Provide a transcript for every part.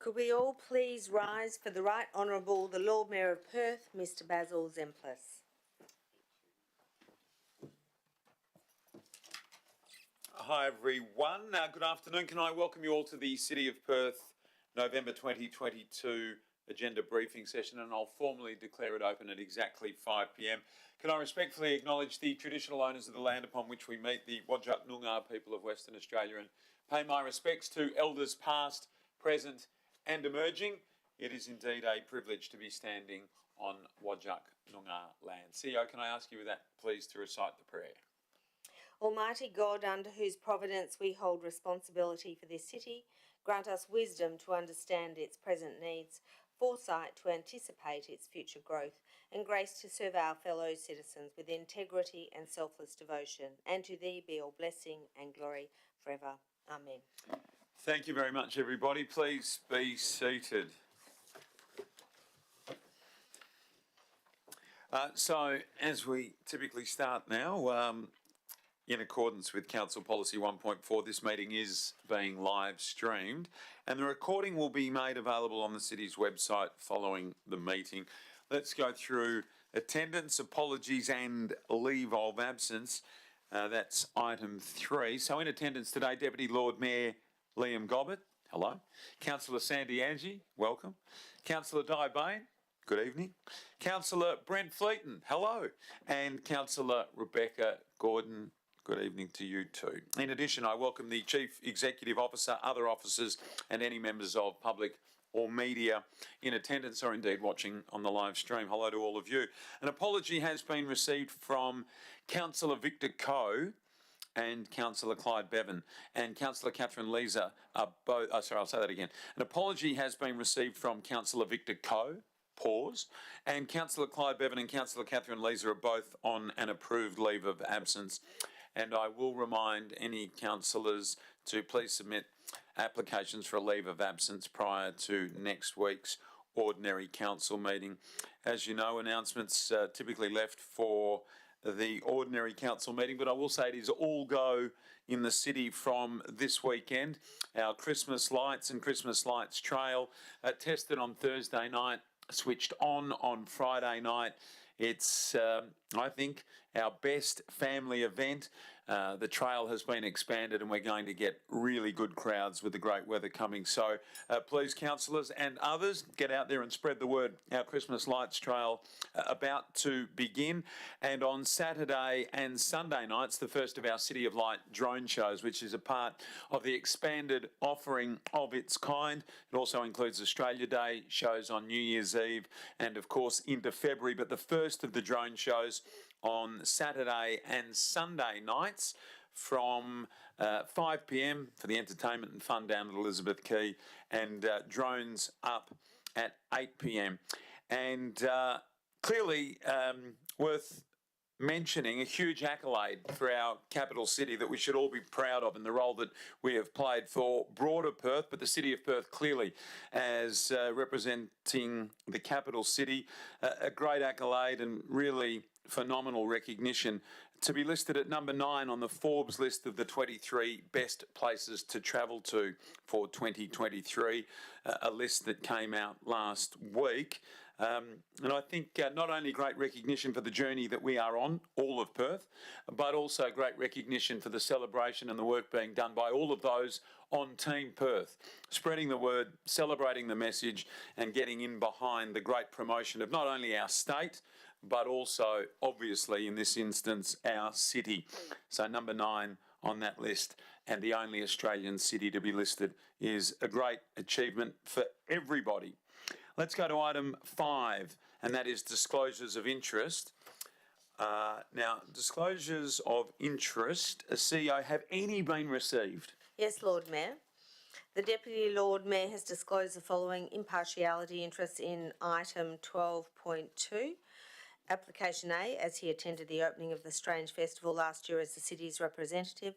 Could we all please rise for the Right Honourable the Lord Mayor of Perth, Mr Basil Zemplis. Hi everyone, good afternoon. Can I welcome you all to the City of Perth November 2022 agenda briefing session, and I'll formally declare it open at exactly 5 p.m. Can I respectfully acknowledge the traditional owners of the land upon which we meet, the Whadjuk Noongar people of Western Australia, and pay my respects to elders past, present and emerging. It is indeed a privilege to be standing on Whadjuk Noongar land. CEO, can I ask you with that please to recite the prayer? Almighty God, under whose providence we hold responsibility for this city, grant us wisdom to understand its present needs, foresight to anticipate its future growth, and grace to serve our fellow citizens with integrity and selfless devotion. And to thee be all blessing and glory forever. Amen. Thank you very much, everybody. Please be seated. So, as we typically start now, in accordance with Council Policy 1.4, this meeting is being live streamed and the recording will be made available on the City's website following the meeting. Let's go through attendance, apologies and leave of absence. That's item 3. So in attendance today, Deputy Lord Mayor Liam Gobbett, hello. Councillor Sandy Angie, welcome. Councillor Di Bain, good evening. Councillor Brent Fleeton, hello. And Councillor Rebecca Gordon, good evening to you too. In addition, I welcome the Chief Executive Officer, other officers and any members of public or media in attendance or indeed watching on the live stream. Hello to all of you. An apology has been received from Councillor Victor Coe and Councillor Clyde Bevan and Councillor Catherine Leeser are both, I'll say that again. An apology has been received from Councillor Victor Coe, pause, and Councillor Clyde Bevan and Councillor Catherine Leeser are both on an approved leave of absence. And I will remind any councillors to please submit applications for a leave of absence prior to next week's ordinary council meeting. As you know, announcements typically left for the ordinary council meeting, but I will say it is all go in the city from this weekend. Our Christmas lights and Christmas lights trail tested on Thursday night, switched on Friday night. It's, I think, our best family event. The trail has been expanded and we're going to get really good crowds with the great weather coming. So please, councillors and others, get out there and spread the word. Our Christmas Lights Trail about to begin. And on Saturday and Sunday nights, the first of our City of Light drone shows, which is a part of the expanded offering of its kind. It also includes Australia Day shows on New Year's Eve and, of course, into February. But the first of the drone shows on Saturday and Sunday nights from 5 p.m. for the entertainment and fun down at Elizabeth Quay, and drones up at 8 p.m. And clearly worth mentioning, a huge accolade for our capital city that we should all be proud of in the role that we have played for broader Perth, but the City of Perth clearly as representing the capital city. A great accolade and really phenomenal recognition to be listed at number 9 on the Forbes list of the 23 best places to travel to for 2023, a list that came out last week. And I think not only great recognition for the journey that we are on, all of Perth, but also great recognition for the celebration and the work being done by all of those on Team Perth, spreading the word, celebrating the message and getting in behind the great promotion of not only our state, but also, obviously, in this instance, our city. So number 9 on that list, and the only Australian city to be listed, is a great achievement for everybody. Let's go to item 5, and that is disclosures of interest. Now, disclosures of interest, CEO, have any been received? Yes, Lord Mayor. The Deputy Lord Mayor has disclosed the following impartiality interests in item 12.2. Application A, as he attended the opening of the Strange Festival last year as the city's representative.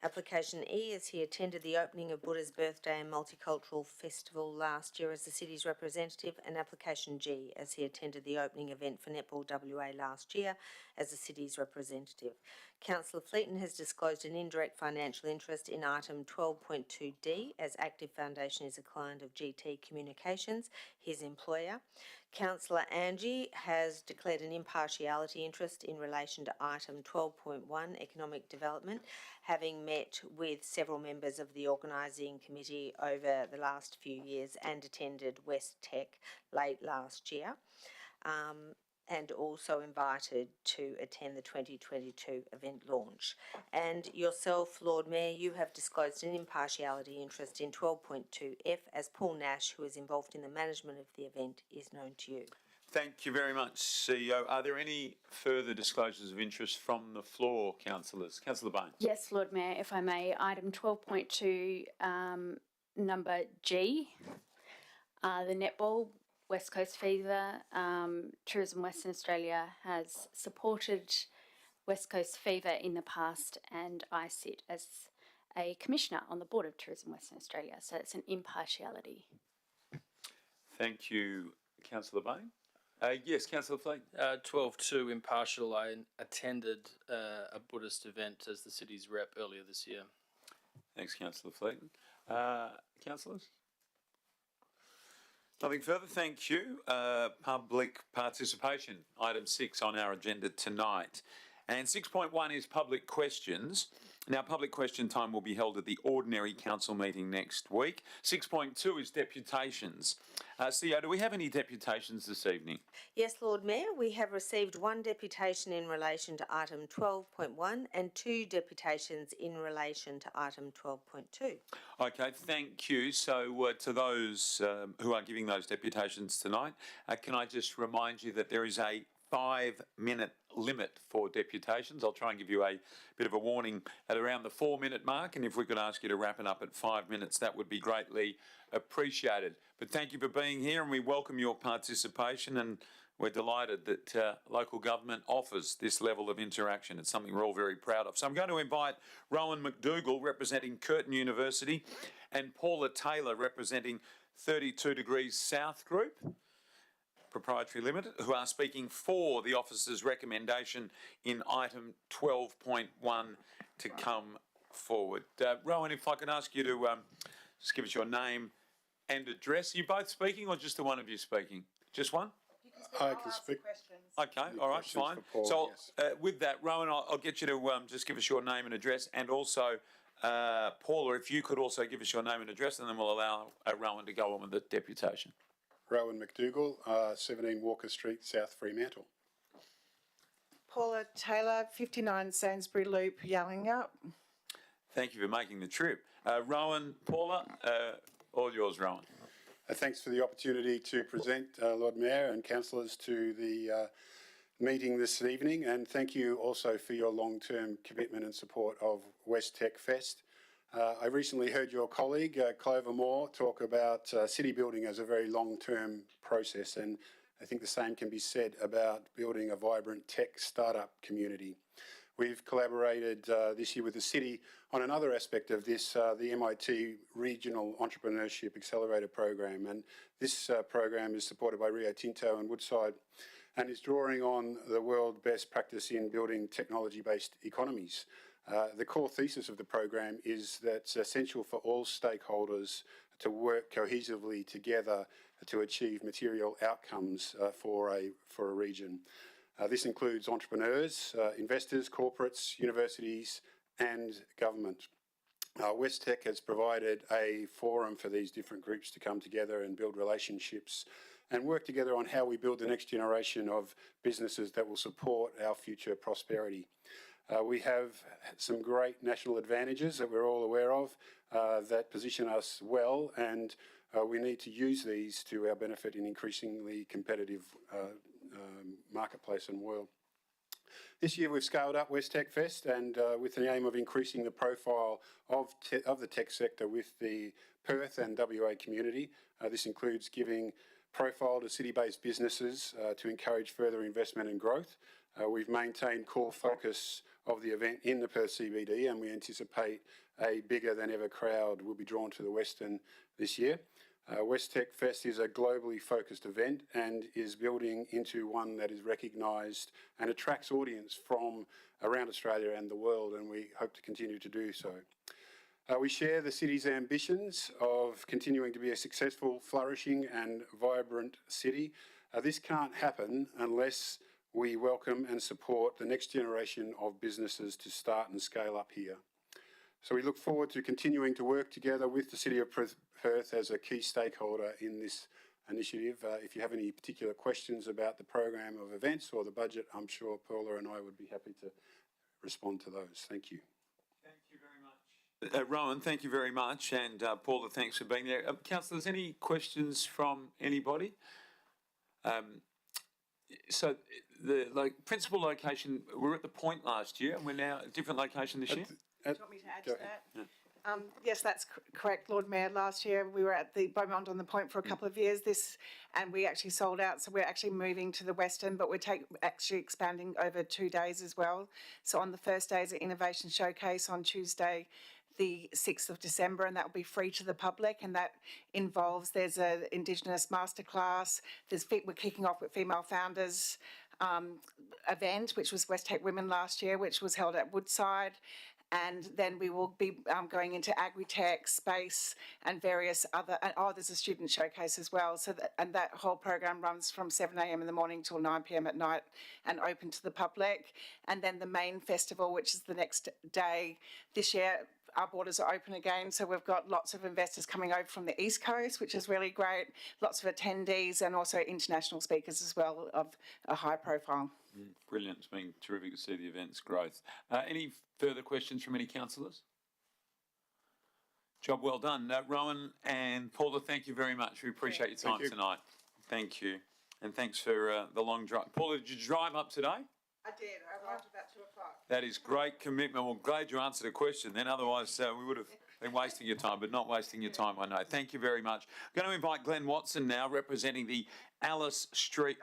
Application E, as he attended the opening of Buddha's Birthday and Multicultural Festival last year as the city's representative. And application G, as he attended the opening event for Netball WA last year as the city's representative. Councillor Fleeton has disclosed an indirect financial interest in item 12.2D, as Active Foundation is a client of GT Communications, his employer. Councillor Angie has declared an impartiality interest in relation to item 12.1, Economic Development, having met with several members of the organising committee over the last few years and attended West Tech late last year. And also invited to attend the 2022 event launch. And yourself, Lord Mayor, you have disclosed an impartiality interest in 12.2F, as Paul Nash, who is involved in the management of the event, is known to you. Thank you very much, CEO. Are there any further disclosures of interest from the floor, councillors? Councillor Bain. Yes, Lord Mayor, if I may, item 12.2, number G, the netball, West Coast Fever, Tourism Western Australia has supported West Coast Fever in the past, and I sit as a commissioner on the board of Tourism Western Australia, so it's an impartiality. Thank you, Councillor Bain. Yes, Councillor Fleet. 12.2 impartial. I attended a Buddhist event as the city's rep earlier this year. Thanks, Councillor Fleet. Councillors? Nothing further, thank you. Public participation, item 6 on our agenda tonight. And 6.1 is public questions. Now, public question time will be held at the ordinary council meeting next week. 6.2 is deputations. CEO, do we have any deputations this evening? Yes, Lord Mayor, we have received one deputation in relation to item 12.1 and 2 deputations in relation to item 12.2. Okay, thank you. So to those who are giving those deputations tonight, can I just remind you that there is a 5-minute limit for deputations. I'll try and give you a bit of a warning at around the 4-minute mark, and if we could ask you to wrap it up at 5 minutes, that would be greatly appreciated. But thank you for being here, and we welcome your participation, and we're delighted that local government offers this level of interaction. It's something we're all very proud of. So I'm going to invite Rowan McDougall, representing Curtin University, and Paula Taylor, representing 32 Degrees South Group Proprietary Limited, who are speaking for the officer's recommendation in item 12.1 to come forward. Rowan, if I can ask you to just give us your name and address. Are you both speaking or just the one of you speaking? Just one? I can speak. Okay, all right, fine. Paul, so yes. With that, Rowan, I'll get you to just give us your name and address, and also Paula, if you could also give us your name and address, and then we'll allow Rowan to go on with the deputation. Rowan McDougall, 17 Walker Street, South Fremantle. Paula Taylor, 59 Sainsbury Loop, Yallingup. Thank you for making the trip. Rowan, Paula, all yours, Rowan. Thanks for the opportunity to present, Lord Mayor and councillors, to the meeting this evening, and thank you also for your long-term commitment and support of West Tech Fest. I recently heard your colleague, Clover Moore, talk about city building as a very long-term process, and I think the same can be said about building a vibrant tech startup community. We've collaborated this year with the city on another aspect of this, the MIT Regional Entrepreneurship Accelerator Program, and this program is supported by Rio Tinto and Woodside and is drawing on the world best practice in building technology-based economies. The core thesis of the program is that it's essential for all stakeholders to work cohesively together to achieve material outcomes for a region. This includes entrepreneurs, investors, corporates, universities and government. West Tech has provided a forum for these different groups to come together and build relationships and work together on how we build the next generation of businesses that will support our future prosperity. We have some great national advantages that we're all aware of that position us well, and we need to use these to our benefit in increasingly competitive marketplace and world. This year we've scaled up West Tech Fest, and with the aim of increasing the profile of the tech sector with the Perth and WA community. This includes giving profile to city-based businesses to encourage further investment and growth. We've maintained core focus of the event in the Perth CBD, and we anticipate a bigger than ever crowd will be drawn to the Western this year. West Tech Fest is a globally focused event and is building into one that is recognised and attracts audience from around Australia and the world, and we hope to continue to do so. We share the city's ambitions of continuing to be a successful, flourishing and vibrant city. This can't happen unless we welcome and support the next generation of businesses to start and scale up here. So we look forward to continuing to work together with the City of Perth as a key stakeholder in this initiative. If you have any particular questions about the program of events or the budget, I'm sure Paula and I would be happy to respond to those. Thank you. Thank you very much. Rowan, thank you very much. And Paula, thanks for being there. Councillors, any questions from anybody? So the principal location, we were at the Point last year and we're now at a different location this year? Do you want me to add to that? Yeah. Yes, that's correct, Lord Mayor. Last year we were at the Beaumont on the Point for a couple of years. And we actually sold out, so we're actually moving to the Western, but we're actually expanding over 2 days as well. So on the first day is an innovation showcase on Tuesday, the 6th of December, and that will be free to the public, and that involves, there's an Indigenous masterclass, we're kicking off with Female Founders event, which was West Tech Women last year, which was held at Woodside. And then we will be going into agri-tech, space, and various other. And there's a student showcase as well. So that whole program runs from 7 a.m. in the morning till 9 p.m. at night, and open to the public. And then the main festival, which is the next day. This year, our borders are open again, so we've got lots of investors coming over from the East Coast, which is really great. Lots of attendees and also international speakers as well of a high profile. Brilliant. It's been terrific to see the event's growth. Any further questions from any councillors? Job well done. Rowan and Paula, thank you very much. We appreciate your time tonight. Thank you. And thanks for the long drive. Paula, did you drive up today? I did. I arrived about 2 o'clock. That is great commitment. Well, glad you answered a question then. Otherwise, we would have been wasting your time, but not wasting your time, I know. Thank you very much. I'm going to invite Glenn Watson now, representing the Alice Street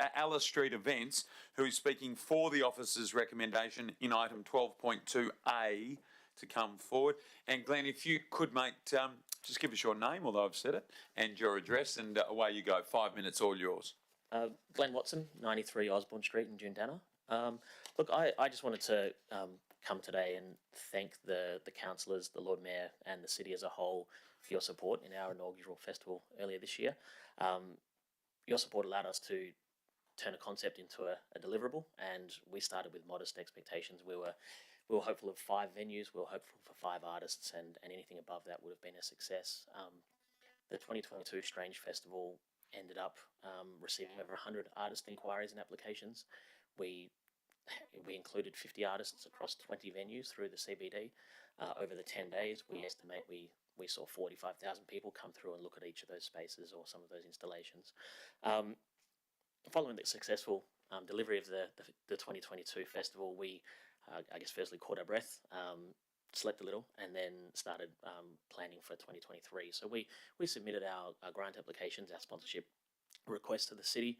events, who is speaking for the officer's recommendation in item 12.2A to come forward. And Glenn, if you could, mate, just give us your name, although I've said it, and your address, and away you go. 5 minutes, all yours. Glenn Watson, 93 Osborne Street in Jundana. Look, I just wanted to come today and thank the councillors, the Lord Mayor and the city as a whole for your support in our inaugural festival earlier this year. Your support allowed us to turn a concept into a deliverable, and we started with modest expectations. We were hopeful of 5 venues, we were hopeful for 5 artists, and anything above that would have been a success. The 2022 Strange Festival ended up receiving over 100 artist inquiries and applications. We included 50 artists across 20 venues through the CBD. Over the 10 days, we estimate we saw 45,000 people come through and look at each of those spaces or some of those installations. Following the successful delivery of the 2022 festival, we, I guess, firstly caught our breath, slept a little, and then started planning for 2023. So we submitted our grant applications, our sponsorship requests to the city,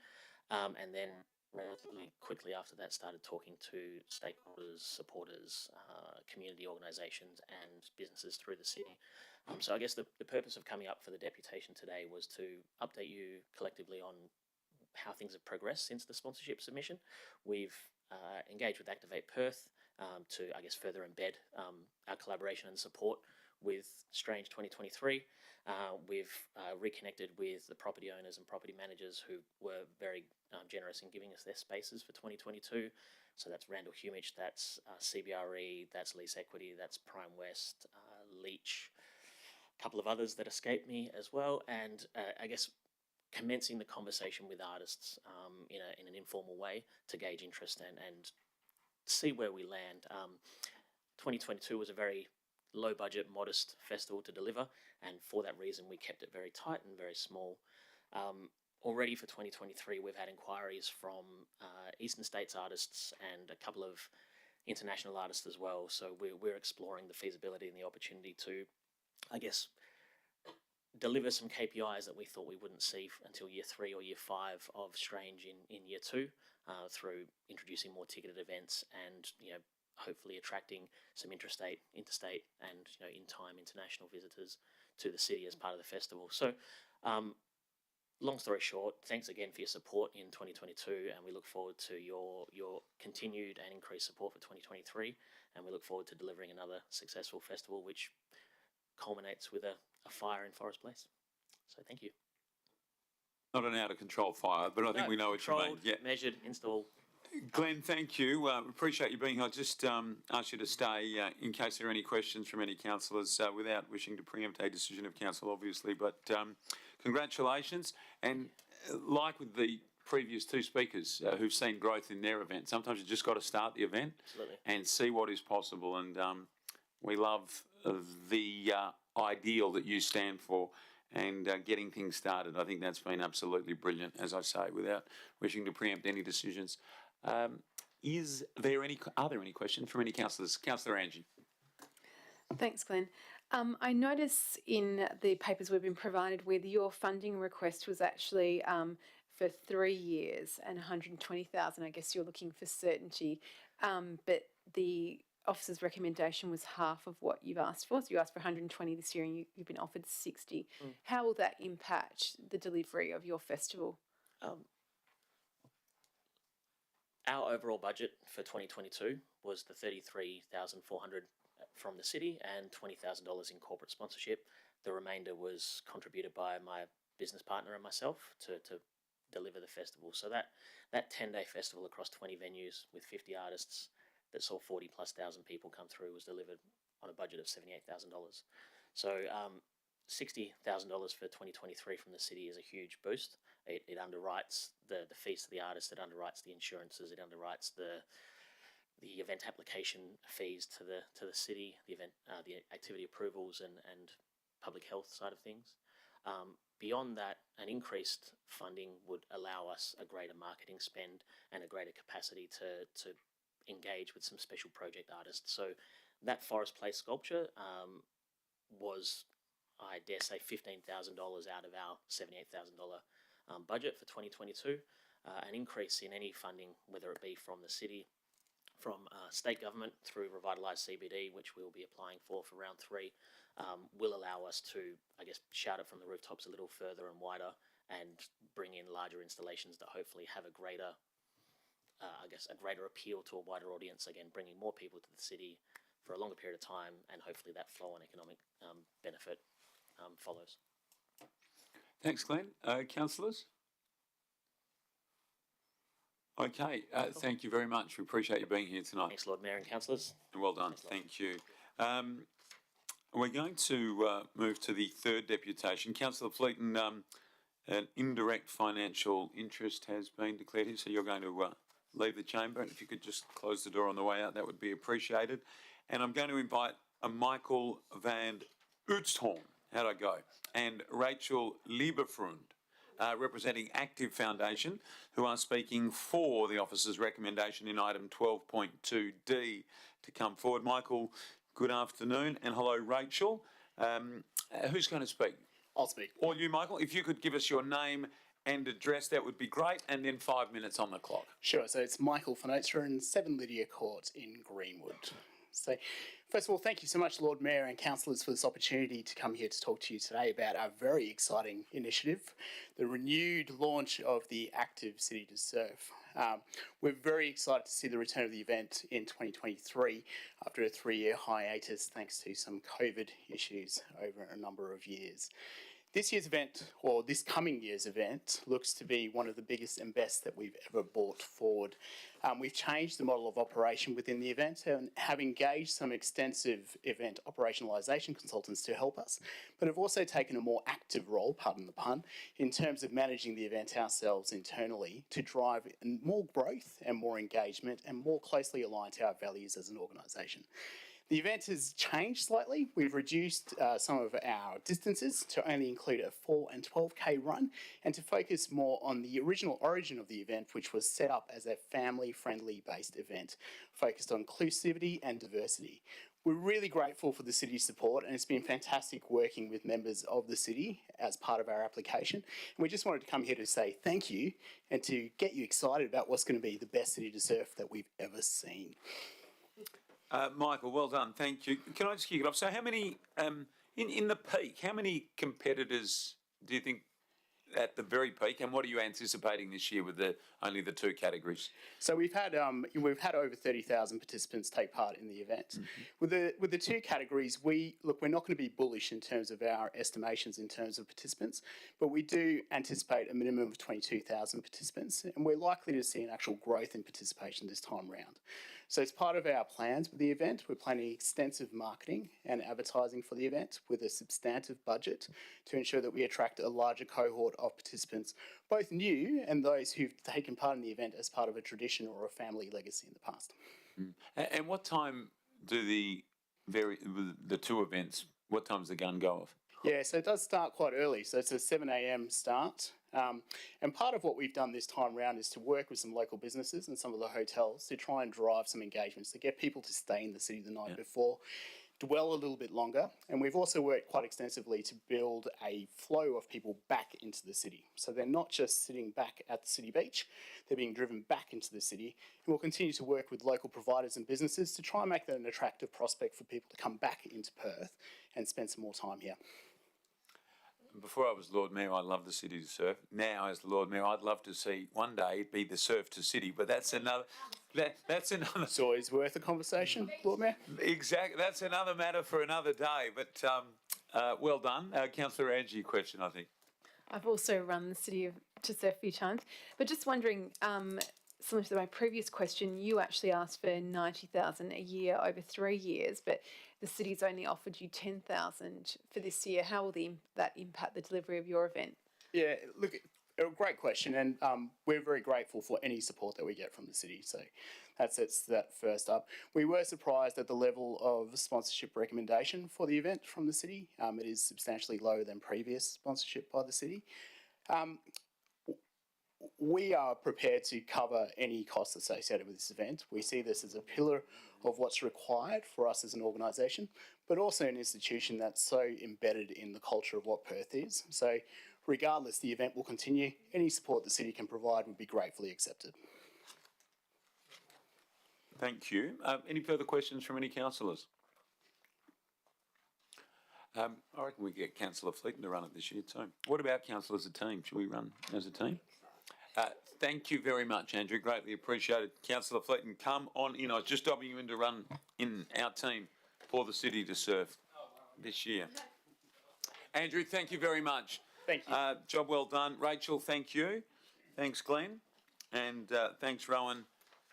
and then relatively quickly after that started talking to stakeholders, supporters, community organisations and businesses through the city. So I guess the purpose of coming up for the deputation today was to update you collectively on how things have progressed since the sponsorship submission. We've engaged with Activate Perth to, I guess, further embed our collaboration and support with Strange 2023. We've reconnected with the property owners and property managers who were very generous in giving us their spaces for 2022. So that's Randall Humich, that's CBRE, that's Lease Equity, that's Prime West, Leach, a couple of others that escaped me as well. And I guess commencing the conversation with artists in an informal way to gauge interest and see where we land. 2022 was a very low budget, modest festival to deliver, and for that reason we kept it very tight and very small. Already for 2023 we've had inquiries from Eastern States artists and a couple of international artists as well, so we're exploring the feasibility and the opportunity to, I guess, deliver some KPIs that we thought we wouldn't see until year 3 or year 5 of Strange in year 2. through introducing more ticketed events and, hopefully attracting some interstate, interstate and, in time international visitors to the city as part of the festival. So, long story short, thanks again for your support in 2022, and we look forward to your continued and increased support for 2023, and we look forward to delivering another successful festival which culminates with a fire in Forest Place. So thank you. Not an out of control fire, but I think we know what you mean. Controlled, Yeah. measured, installed. Glenn, thank you. Appreciate you being here. I'll just ask you to stay in case there are any questions from any councillors without wishing to preempt a decision of council, obviously. But congratulations. And like with the previous two speakers who've seen growth in their event, sometimes you just got to start the event and see what is possible. And we love the ideal that you stand for and getting things started. I think that's been absolutely brilliant, as I say, without wishing to preempt any decisions. Are there any questions from any councillors? Councillor Angie. Thanks, Glenn. I notice in the papers we've been provided with, your funding request was actually for 3 years and 120,000. I guess you're looking for certainty, but the officer's recommendation was half of what you've asked for. So you asked for 120 this year, and you've been offered 60. How will that impact the delivery of your festival? Our overall budget for 2022 was the $33,400 from the city and $20,000 in corporate sponsorship. The remainder was contributed by my business partner and myself to deliver the festival. So that 10-day festival across 20 venues with 50 artists that saw 40+ thousand people come through was delivered on a budget of $78,000. So $60,000 for 2023 from the city is a huge boost. It underwrites the fees to the artist, it underwrites the insurances, it underwrites the event application fees to the city, the activity approvals and public health side of things. Beyond that, an increased funding would allow us a greater marketing spend and a greater capacity to engage with some special project artists. So that Forest Place sculpture was, I dare say, $15,000 out of our $78,000 budget for 2022. An increase in any funding, whether it be from the city, from state government through Revitalise CBD, which we'll be applying for round 3, will allow us to, I guess, shout it from the rooftops a little further and wider and bring in larger installations that hopefully have a greater appeal to a wider audience, again, bringing more people to the city for a longer period of time, and hopefully that flow on economic benefit follows. Thanks, Glenn. Councillors? Okay, thank you very much. We appreciate you being here tonight. Thanks, Lord Mayor and councillors. Well done. Thank you. We're going to move to the third deputation. Councillor Fleeton, an indirect financial interest has been declared here, so you're going to leave the chamber. And if you could just close the door on the way out, that would be appreciated. And I'm going to invite Michael van Oostholm, how'd I go, and Rachel Lieberfrund, representing Active Foundation, who are speaking for the officer's recommendation in item 12.2D to come forward. Michael, good afternoon, and hello, Rachel. Who's going to speak? I'll speak. Or you, Michael, if you could give us your name and address, that would be great, and then 5 minutes on the clock. Sure, so it's Michael van Oostholm, 7 Lydia Court in Greenwood. So, first of all, thank you so much, Lord Mayor and councillors, for this opportunity to come here to talk to you today about our very exciting initiative, the renewed launch of the Active City to Surf. We're very excited to see the return of the event in 2023 after a 3-year hiatus thanks to some COVID issues over a number of years. This year's event, or this coming year's event, looks to be one of the biggest and best that we've ever brought forward. We've changed the model of operation within the event and have engaged some extensive event operationalisation consultants to help us, but have also taken a more active role, pardon the pun, in terms of managing the event ourselves internally to drive more growth and more engagement and more closely aligned to our values as an organisation. The event has changed slightly. We've reduced some of our distances to only include a 4 and 12K run and to focus more on the original origin of the event, which was set up as a family-friendly based event focused on inclusivity and diversity. We're really grateful for the city's support, and it's been fantastic working with members of the city as part of our application. And we just wanted to come here to say thank you and to get you excited about what's going to be the best city to surf that we've ever seen. Michael, well done. Thank you. Can I just kick it off? So how many, in the peak, how many competitors do you think at the very peak, and what are you anticipating this year with only the two categories? So we've had over 30,000 participants take part in the event. With the two categories, we're not going to be bullish in terms of our estimations in terms of participants, but we do anticipate a minimum of 22,000 participants, and we're likely to see an actual growth in participation this time round. So as part of our plans with the event, we're planning extensive marketing and advertising for the event with a substantive budget to ensure that we attract a larger cohort of participants, both new and those who've taken part in the event as part of a tradition or a family legacy in the past. And what time do the two events, what time's the gun go off? Yeah, so it does start quite early. So it's a 7 a.m. start. And part of what we've done this time round is to work with some local businesses and some of the hotels to try and drive some engagements, to get people to stay in the city the night before, dwell a little bit longer. And we've also worked quite extensively to build a flow of people back into the city. So they're not just sitting back at the city beach, they're being driven back into the city. And we'll continue to work with local providers and businesses to try and make that an attractive prospect for people to come back into Perth and spend some more time here. Before I was Lord Mayor, I loved the city to surf. Now, as the Lord Mayor, I'd love to see one day it be the surf to city, but that's another. That's another. It's always worth a conversation, Lord Mayor. Exactly, that's another matter for another day. But well done, Councillor Angie. Question, I think. I've also run the city to surf a few times, but just wondering, similar to my previous question, you actually asked for 90,000 a year over 3 years, but the city's only offered you 10,000 for this year. How will that impact the delivery of your event? Yeah, look, a great question, and we're very grateful for any support that we get from the city. So that sets that first up. We were surprised at the level of sponsorship recommendation for the event from the city. It is substantially lower than previous sponsorship by the city. We are prepared to cover any costs associated with this event. We see this as a pillar of what's required for us as an organisation, but also an institution that's so embedded in the culture of what Perth is. So regardless, the event will continue. Any support the city can provide would be gratefully accepted. Thank you. Any further questions from any councillors? I reckon we get Councillor Fleeton to run it this year too. What about council as a team? Should we run as a team? Thank you very much, Andrew. Greatly appreciated. Councillor Fleeton, come on in. I was just dobbing you in to run in our team for the city to surf this year. Andrew, thank you very much. Thank you. Job well done. Rachel, thank you. Thanks, Glenn. And thanks, Rowan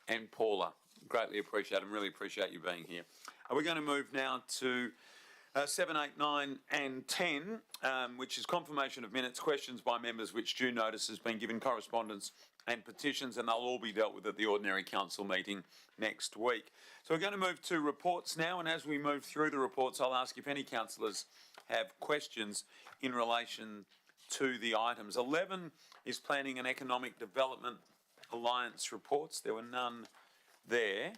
and Paula. Greatly appreciate it. Really appreciate you being here. We're going to move now to 7, 8, 9 and 10, which is confirmation of minutes, questions by members which due notice has been given, correspondence and petitions, and they'll all be dealt with at the ordinary council meeting next week. So we're going to move to reports now, and as we move through the reports, I'll ask if any councillors have questions in relation to the items. 11 is Planning and Economic Development Alliance reports. There were none there.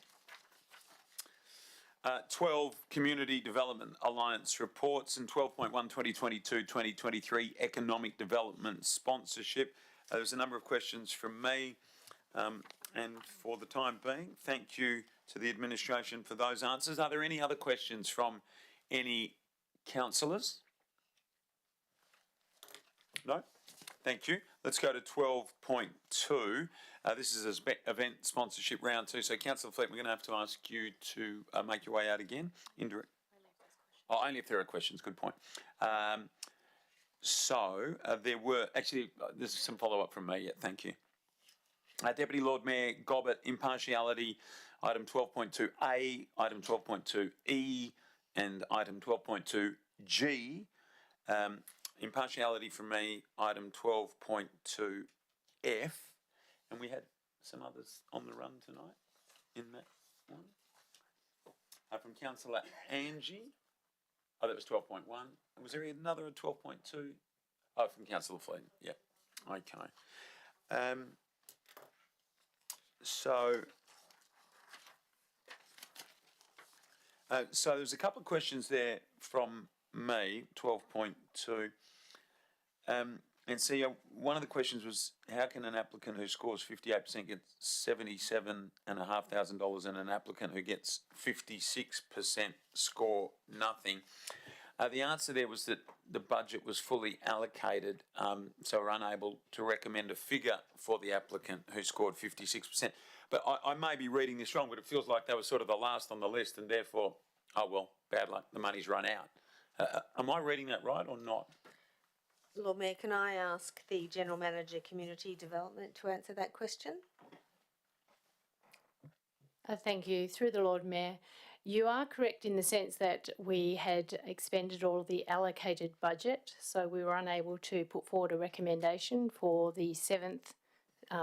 12 Community Development Alliance reports, and 12.1 2022-2023 Economic Development Sponsorship. There's a number of questions from me, and for the time being, thank you to the administration for those answers. Are there any other questions from any councillors? No? Thank you. Let's go to 12.2. This is event sponsorship round 2. So, Councillor Fleet, we're going to have to ask you to make your way out again. Indirect. Only if there are questions. Good point. There were actually. This is some follow up from me. Yeah, thank you. Deputy Lord Mayor Gobbett, impartiality, item 12.2A, item 12.2E, and item 12.2G. Impartiality from me, item 12.2F, and we had some others on the run tonight in that one. From Councillor Angie. Oh, that was 12.1. Was there another at 12.2? Oh, from Councillor Fleet. Yeah. Okay. So there's a couple of questions there from me, 12.2. And see, one of the questions was, how can an applicant who scores 58% get $77,500 and an applicant who gets 56% score nothing? The answer there was that the budget was fully allocated, so we're unable to recommend a figure for the applicant who scored 56%. But I may be reading this wrong, but it feels like they were sort of the last on the list, and therefore, oh well, bad luck, the money's run out. Am I reading that right or not? Lord Mayor, can I ask the General Manager Community Development to answer that question? Thank you. Through the Lord Mayor, you are correct in the sense that we had expended all of the allocated budget, so we were unable to put forward a recommendation for the seventh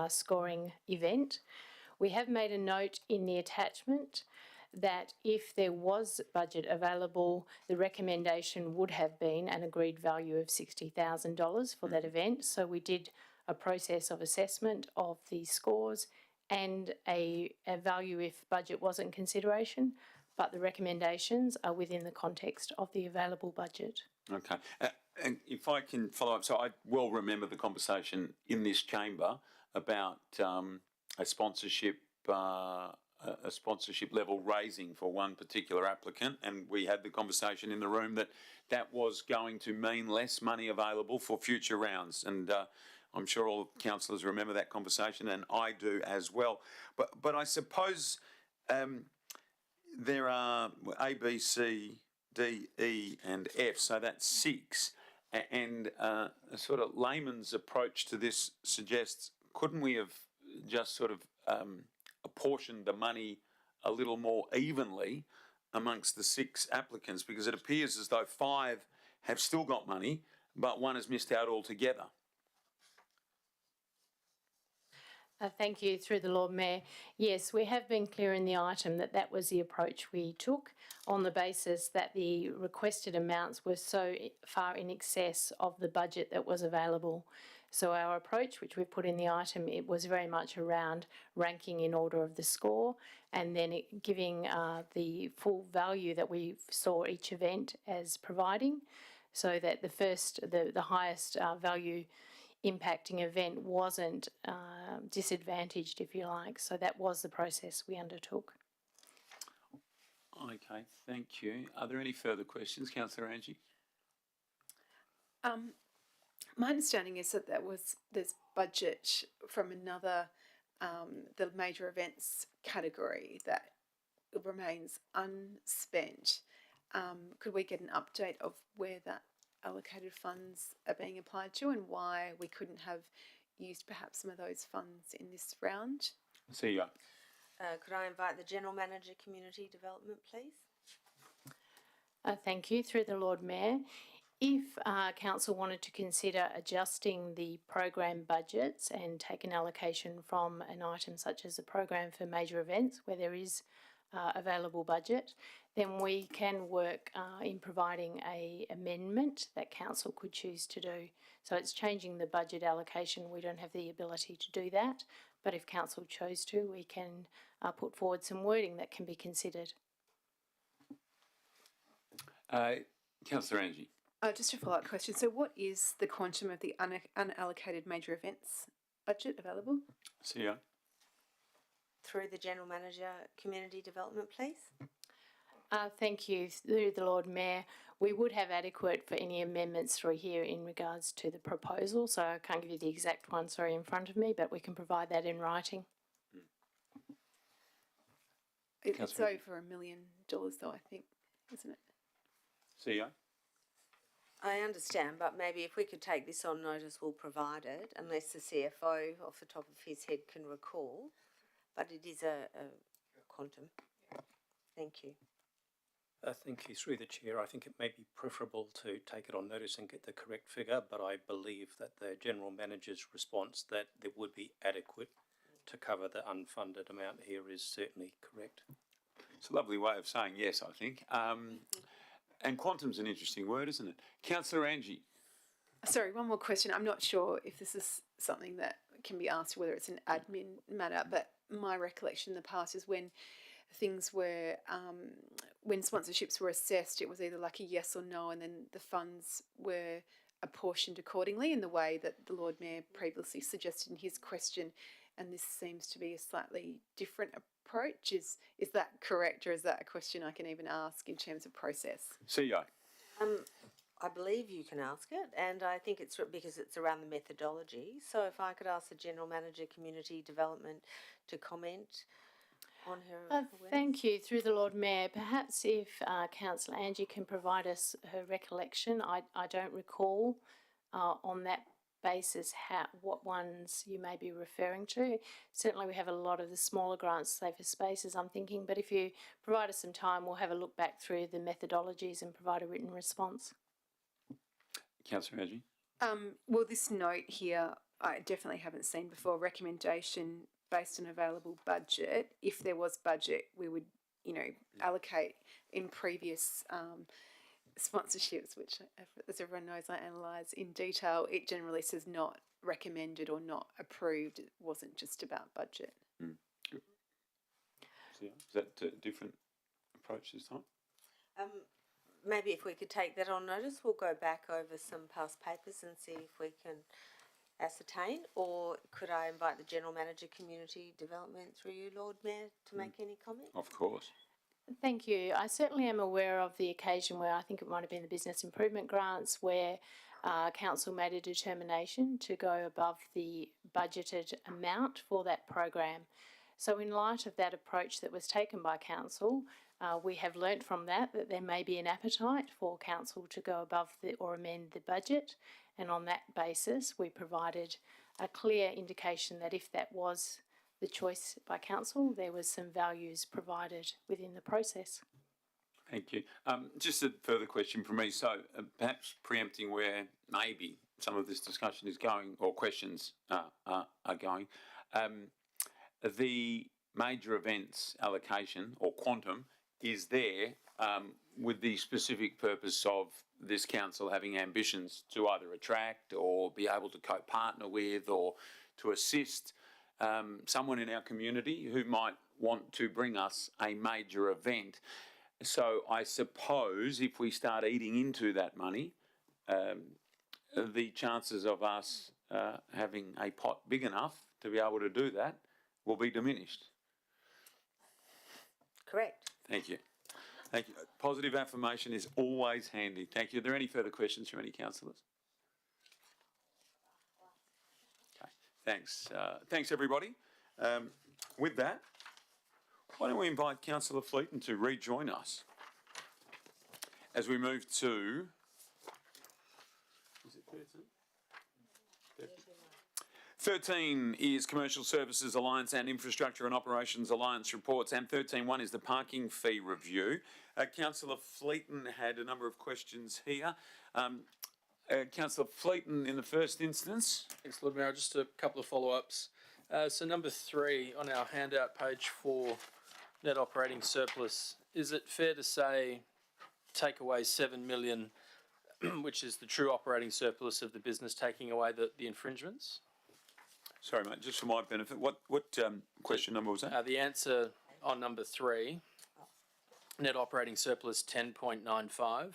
scoring event. We have made a note in the attachment that if there was budget available, the recommendation would have been an agreed value of $60,000 for that event. So we did a process of assessment of the scores and a value if budget wasn't consideration, but the recommendations are within the context of the available budget. Okay. And if I can follow up, so I well remember the conversation in this chamber about a sponsorship level raising for one particular applicant, and we had the conversation in the room that that was going to mean less money available for future rounds, and I'm sure all councillors remember that conversation, and I do as well. But I suppose there are A, B, C, D, E and F, so that's 6, and a sort of layman's approach to this suggests, couldn't we have just sort of apportioned the money a little more evenly amongst the 6 applicants, because it appears as though 5 have still got money, but 1 has missed out altogether. Thank you. Through the Lord Mayor. Yes, we have been clear in the item that that was the approach we took on the basis that the requested amounts were so far in excess of the budget that was available. So our approach, which we put in the item, it was very much around ranking in order of the score and then giving the full value that we saw each event as providing, so that the highest value impacting event wasn't disadvantaged, if you like. So that was the process we undertook. Okay, thank you. Are there any further questions, Councillor Angie? My understanding is that there's budget from another, the major events category that remains unspent. Could we get an update of where that allocated funds are being applied to and why we couldn't have used perhaps some of those funds in this round? CEO. Could I invite the General Manager Community Development, please? Thank you. Through the Lord Mayor. If Council wanted to consider adjusting the program budgets and take an allocation from an item such as a program for major events where there is available budget, then we can work in providing an amendment that Council could choose to do. So it's changing the budget allocation. We don't have the ability to do that, but if Council chose to, we can put forward some wording that can be considered. Councillor Angie. Just a follow-up question. So what is the quantum of the unallocated major events budget available? CEO. Through the General Manager Community Development, please. Thank you. Through the Lord Mayor, we would have adequate for any amendments through here in regards to the proposal, so I can't give you the exact one, sorry, in front of me, but we can provide that in writing. It's over $1 million though, I think, isn't it? CEO. I understand, but maybe if we could take this on notice, we'll provide it, unless the CFO off the top of his head can recall. But it is a quantum. Thank you. Thank you. Through the Chair, I think it may be preferable to take it on notice and get the correct figure, but I believe that the General Manager's response that there would be adequate to cover the unfunded amount here is certainly correct. It's a lovely way of saying yes, I think. And quantum's an interesting word, isn't it? Councillor Angie. Sorry, one more question. I'm not sure if this is something that can be asked, whether it's an admin matter, but my recollection in the past is when things were, when sponsorships were assessed, it was either like a yes or no, and then the funds were apportioned accordingly in the way that the Lord Mayor previously suggested in his question, and this seems to be a slightly different approach. Is that correct, or is that a question I can even ask in terms of process? CEO. I believe you can ask it, and I think it's because it's around the methodology. So if I could ask the General Manager, Community Development, to comment on her awareness. Thank you. Through the Lord Mayor, perhaps if Councillor Angie can provide us her recollection. I don't recall on that basis what ones you may be referring to. Certainly we have a lot of the smaller grants, Safer Spaces, I'm thinking, but if you provide us some time, we'll have a look back through the methodologies and provide a written response. Councillor Angie. Well, this note here, I definitely haven't seen before. Recommendation based on available budget. If there was budget, we would, allocate in previous sponsorships, which, as everyone knows, I analyse in detail. It generally says not recommended or not approved. It wasn't just about budget. Good. So, is that a different approach this time? Maybe if we could take that on notice, we'll go back over some past papers and see if we can ascertain, or could I invite the General Manager, Community Development, through you, Lord Mayor, to make any comment? Of course. Thank you. I certainly am aware of the occasion where I think it might have been the business improvement grants where council made a determination to go above the budgeted amount for that program. So in light of that approach that was taken by council, we have learnt from that there may be an appetite for council to go above or amend the budget, and on that basis we provided a clear indication that if that was the choice by council, there was some values provided within the process. Thank you. Just a further question from me. So perhaps preempting where maybe some of this discussion is going, or questions are going, the major events allocation or quantum is there with the specific purpose of this council having ambitions to either attract or be able to co-partner with or to assist someone in our community who might want to bring us a major event. So I suppose if we start eating into that money, the chances of us having a pot big enough to be able to do that will be diminished. Correct. Thank you. Thank you. Positive affirmation is always handy. Thank you. Are there any further questions from any councillors? Okay. Thanks. Thanks, everybody. With that, why don't we invite Councillor Fleeton to rejoin us as we move to... Is it 13 is Commercial Services Alliance and Infrastructure and Operations Alliance reports, and 13.1 is the parking fee review. Councillor Fleeton had a number of questions here. Councillor Fleeton, in the first instance. Thanks, Lord Mayor. Just a couple of follow-ups. So number 3 on our handout, page 4, net operating surplus. Is it fair to say take away 7 million, which is the true operating surplus of the business, taking away the infringements? Sorry, mate, just for my benefit, what question number was that? The answer on number 3, net operating surplus 10.95.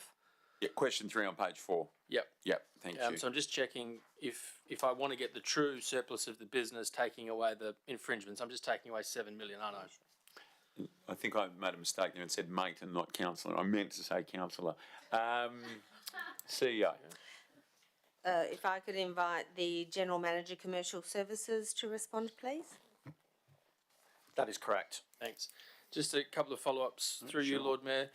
Yeah, question 3 on page 4. Yep. Yep, thank you. So I'm just checking if I want to get the true surplus of the business, taking away the infringements, I'm just taking away 7 million, aren't I? I think I made a mistake there and said mate and not councillor. I meant to say councillor. CEO. If I could invite the General Manager, Commercial Services, to respond, please. That is correct. Thanks. Just a couple of follow-ups through you, Lord Mayor.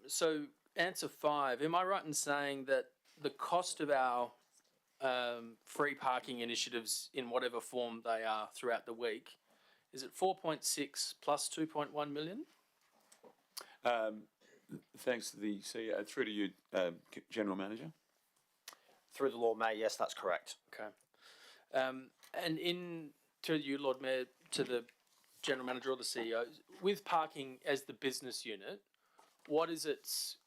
So answer 5, am I right in saying that the cost of our free parking initiatives in whatever form they are throughout the week, is it 4.6 plus 2.1 million? Thanks to the CEO. Through to you, General Manager. Through the Lord Mayor, yes, that's correct. Okay. And to you, Lord Mayor, to the General Manager or the CEO, with parking as the business unit, what is its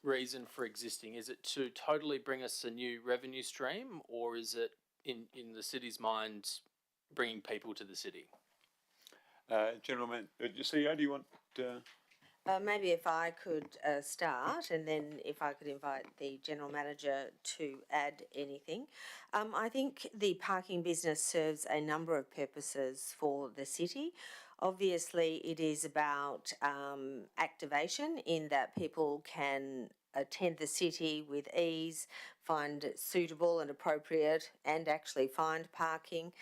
reason for existing? Is it to totally bring us a new revenue stream, or is it in the city's mind bringing people to the city? General Manager, CEO, do you want? Maybe if I could start, and then if I could invite the General Manager to add anything. I think the parking business serves a number of purposes for the city. Obviously, it is about activation in that people can attend the city with ease, find it suitable and appropriate, and actually find parking.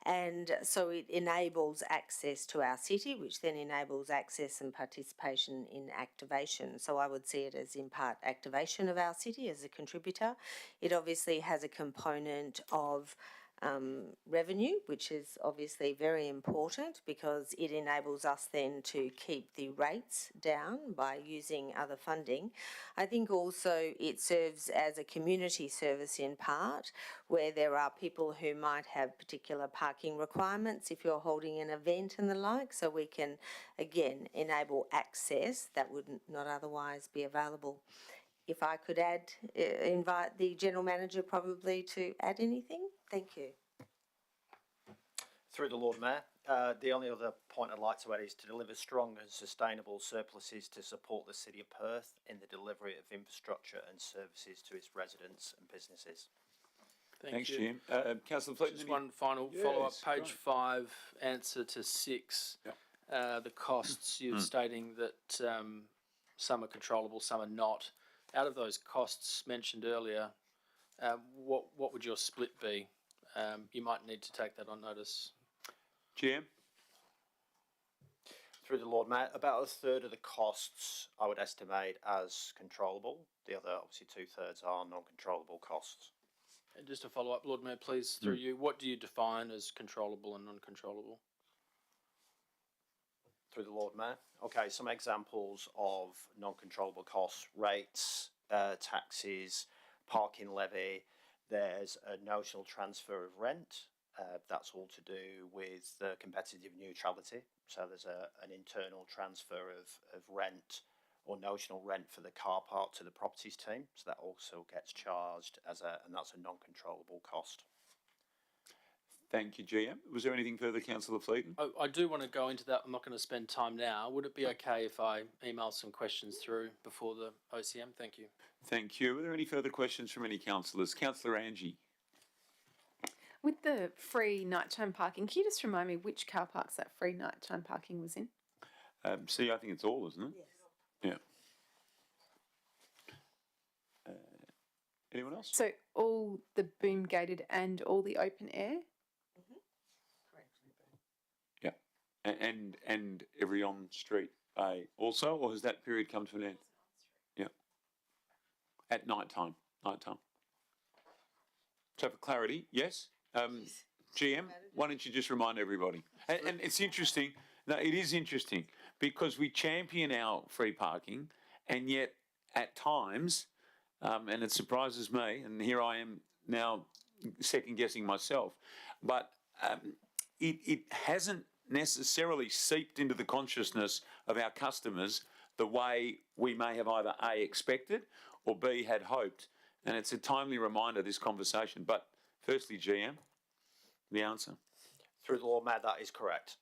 And so it enables access to our city, which then enables access and participation in activation. So I would see it as in part activation of our city as a contributor. It obviously has a component of revenue, which is obviously very important because it enables us then to keep the rates down by using other funding. I think also it serves as a community service in part, where there are people who might have particular parking requirements if you're holding an event and the like, so we can again enable access that would not otherwise be available. If I could invite the General Manager probably to add anything. Thank you. Through the Lord Mayor, the only other point I'd like to add is to deliver strong and sustainable surpluses to support the City of Perth in the delivery of infrastructure and services to its residents and businesses. Thanks, Jim. Councillor Fleetwood. Just one final follow-up, page 5, answer to 6. Yep. The costs, you're stating that some are controllable, some are not. Out of those costs mentioned earlier, what would your split be? You might need to take that on notice. GM? Through the Lord Mayor, about a third of the costs I would estimate as controllable. The other, obviously, 2/3 are non-controllable costs. And just to follow up, Lord Mayor, please, through you, what do you define as controllable and non-controllable? Through the Lord Mayor. Okay, some examples of non-controllable costs: rates, taxes, parking levy. There's a notional transfer of rent. That's all to do with the competitive neutrality. So there's an internal transfer of rent or notional rent for the car park to the properties team. So that also gets charged and that's a non-controllable cost. Thank you, GM. Was there anything further, Councillor Fleeton? I do want to go into that. I'm not going to spend time now. Would it be okay if I email some questions through before the OCM? Thank you. Thank you. Are there any further questions from any councillors? Councillor Angie. With the free nighttime parking, can you just remind me which car parks that free nighttime parking was in? See, I think it's all, isn't it? Yes. Yeah. Anyone else? So all the boom gated and all the open air? Yeah. And every on-street bay also, or has that period come to an end? Yeah. At night time. So for clarity, yes. GM, why don't you just remind everybody? And it's interesting. No, it is interesting because we champion our free parking, and yet at times, and it surprises me, and here I am now second guessing myself, but it hasn't necessarily seeped into the consciousness of our customers the way we may have either A, expected, or B, had hoped. And it's a timely reminder, this conversation. But firstly, GM, the answer. Through the Lord Mayor, that is correct.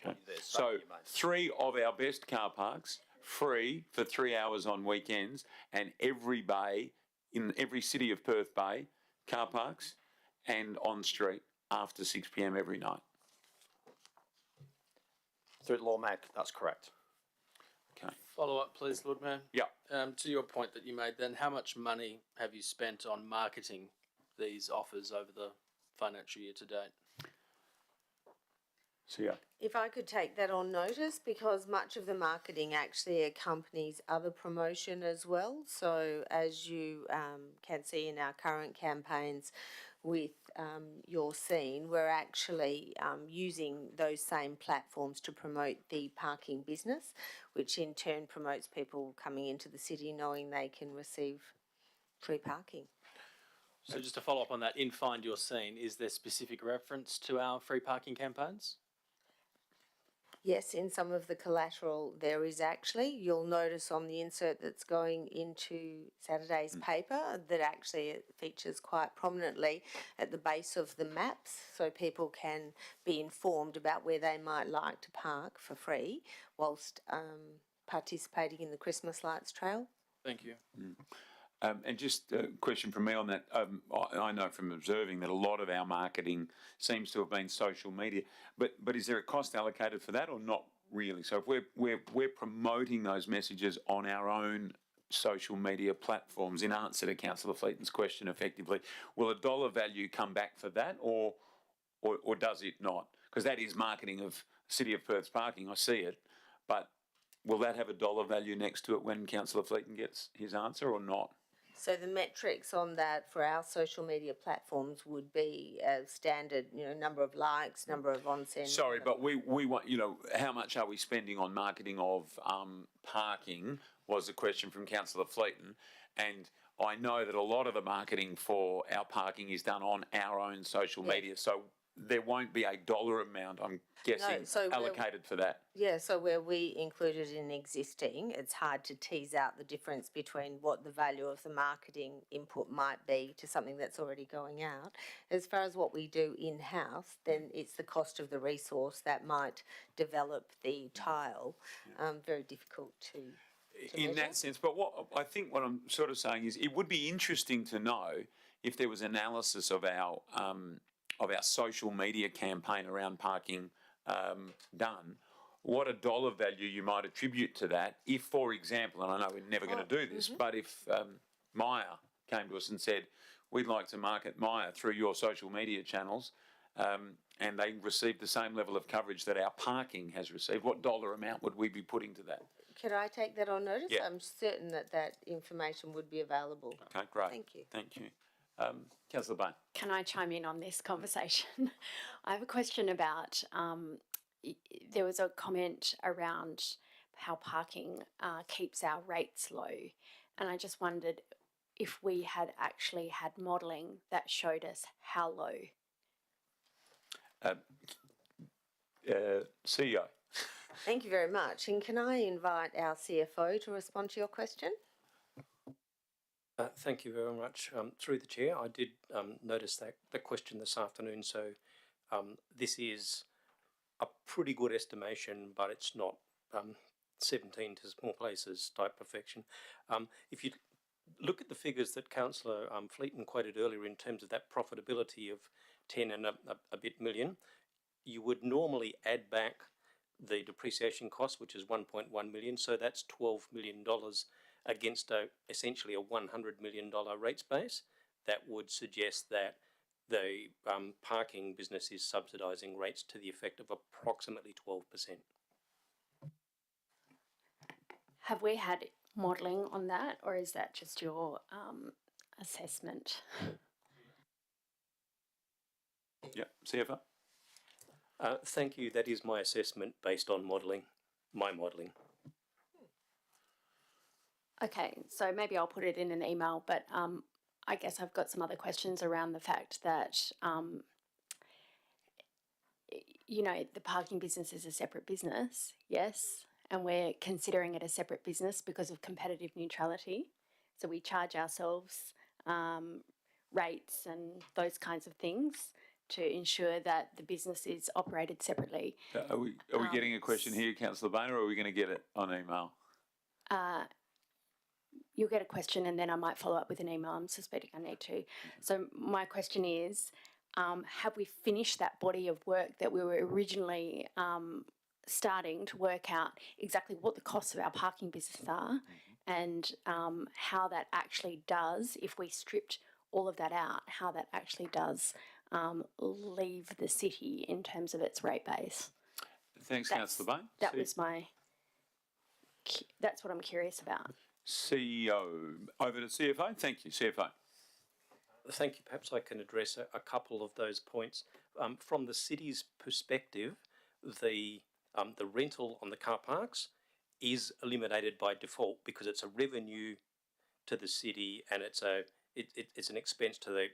Okay. So 3 of our best car parks free for 3 hours on weekends, and every bay in every City of Perth bay car parks and on street after 6 p.m. every night. Through the Lord Mayor, that's correct. Okay. Follow up, please, Lord Mayor. Yeah. To your point that you made then, how much money have you spent on marketing these offers over the financial year to date? So, yeah. If I could take that on notice, because much of the marketing actually accompanies other promotion as well. So as you can see in our current campaigns with your scene, we're actually using those same platforms to promote the parking business, which in turn promotes people coming into the city knowing they can receive free parking. So just to follow up on that, in Find Your Scene, is there specific reference to our free parking campaigns? Yes, in some of the collateral there is actually. You'll notice on the insert that's going into Saturday's paper that actually it features quite prominently at the base of the maps, so people can be informed about where they might like to park for free whilst participating in the Christmas Lights Trail. Thank you. And just a question from me on that. I know from observing that a lot of our marketing seems to have been social media, but is there a cost allocated for that or not really? So if we're promoting those messages on our own social media platforms, in answer to Councillor Fleeton's question, effectively, will a dollar value come back for that, or does it not? Because that is marketing of City of Perth's parking. I see it, but will that have a dollar value next to it when Councillor Fleeton gets his answer or not? So the metrics on that for our social media platforms would be a standard, number of likes, number of on-send. Sorry, but we want, how much are we spending on marketing of parking was a question from Councillor Fleeton. And I know that a lot of the marketing for our parking is done on our own social media. So there won't be a dollar amount, I'm guessing, allocated for that. Yeah, so where we included in existing, it's hard to tease out the difference between what the value of the marketing input might be to something that's already going out. As far as what we do in-house, then it's the cost of the resource that might develop the tile. Very difficult to in that sense. But what I'm sort of saying is it would be interesting to know if there was analysis of our social media campaign around parking done, what a dollar value you might attribute to that if, for example, and I know we're never going to do this, but if Maya came to us and said, we'd like to market Maya through your social media channels, and they received the same level of coverage that our parking has received, what dollar amount would we be putting to that? Could I take that on notice? Yeah. I'm certain that information would be available. Okay, great. Thank you. Thank you. Councillor Bain. Can I chime in on this conversation? I have a question about, there was a comment around how parking keeps our rates low. And I just wondered if we had actually had modelling that showed us how low. CEO. Thank you very much. And can I invite our CFO to respond to your question? Thank you very much. Through the chair, I did notice that question this afternoon. So this is a pretty good estimation, but it's not 17 to small places type perfection. If you look at the figures that Councillor Fleeton quoted earlier in terms of that profitability of 10 and a bit million, you would normally add back the depreciation cost, which is 1.1 million. So that's $12 million against essentially a $100 million rates base. That would suggest that the parking business is subsidising rates to the effect of approximately 12%. Have we had modelling on that, or is that just your assessment? Yeah, CFO. Thank you. That is my assessment based on modelling, my modelling. Okay, so maybe I'll put it in an email, but I guess I've got some other questions around the fact that, the parking business is a separate business, yes, and we're considering it a separate business because of competitive neutrality. So we charge ourselves rates and those kinds of things to ensure that the business is operated separately. Are we getting a question here, Councillor Bain, or are we going to get it on email? You'll get a question and then I might follow up with an email. I'm suspecting I need to. So my question is, have we finished that body of work that we were originally starting to work out exactly what the costs of our parking business are and how that actually does, if we stripped all of that out, how that actually does leave the city in terms of its rate base? Thanks, Councillor Bain. That's what I'm curious about. CEO, over to CFO. Thank you, CFO. Thank you. Perhaps I can address a couple of those points. From the city's perspective, the rental on the car parks is eliminated by default because it's a revenue to the city and it's an expense to the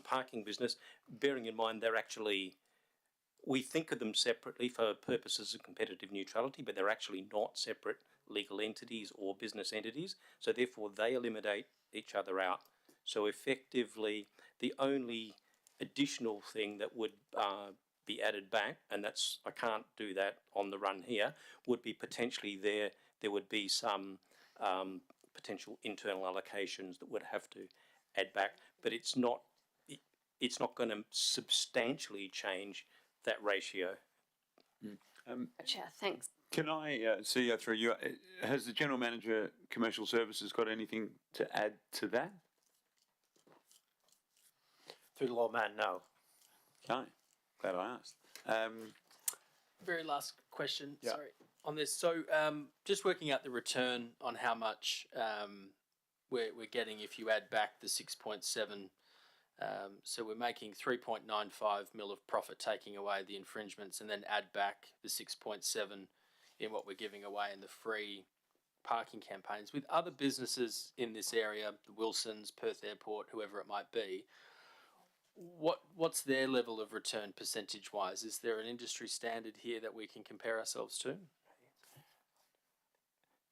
parking business, bearing in mind they're actually we think of them separately for purposes of competitive neutrality, but they're actually not separate legal entities or business entities. So therefore, they eliminate each other out. So effectively, the only additional thing that would be added back, and that's, I can't do that on the run here, would be potentially there would be some potential internal allocations that would have to add back, but it's not going to substantially change that ratio. Chair, thanks. Can I see through you? Has the General Manager Commercial Services got anything to add to that? Through the Lord Mayor, no. Okay, glad I asked. Very last question, Yeah. sorry, on this. So just working out the return on how much we're getting if you add back the 6.7. So we're making 3.95 mil of profit taking away the infringements and then add back the 6.7 in what we're giving away in the free parking campaigns. With other businesses in this area, the Wilsons, Perth Airport, whoever it might be, what's their level of return percentage wise? Is there an industry standard here that we can compare ourselves to?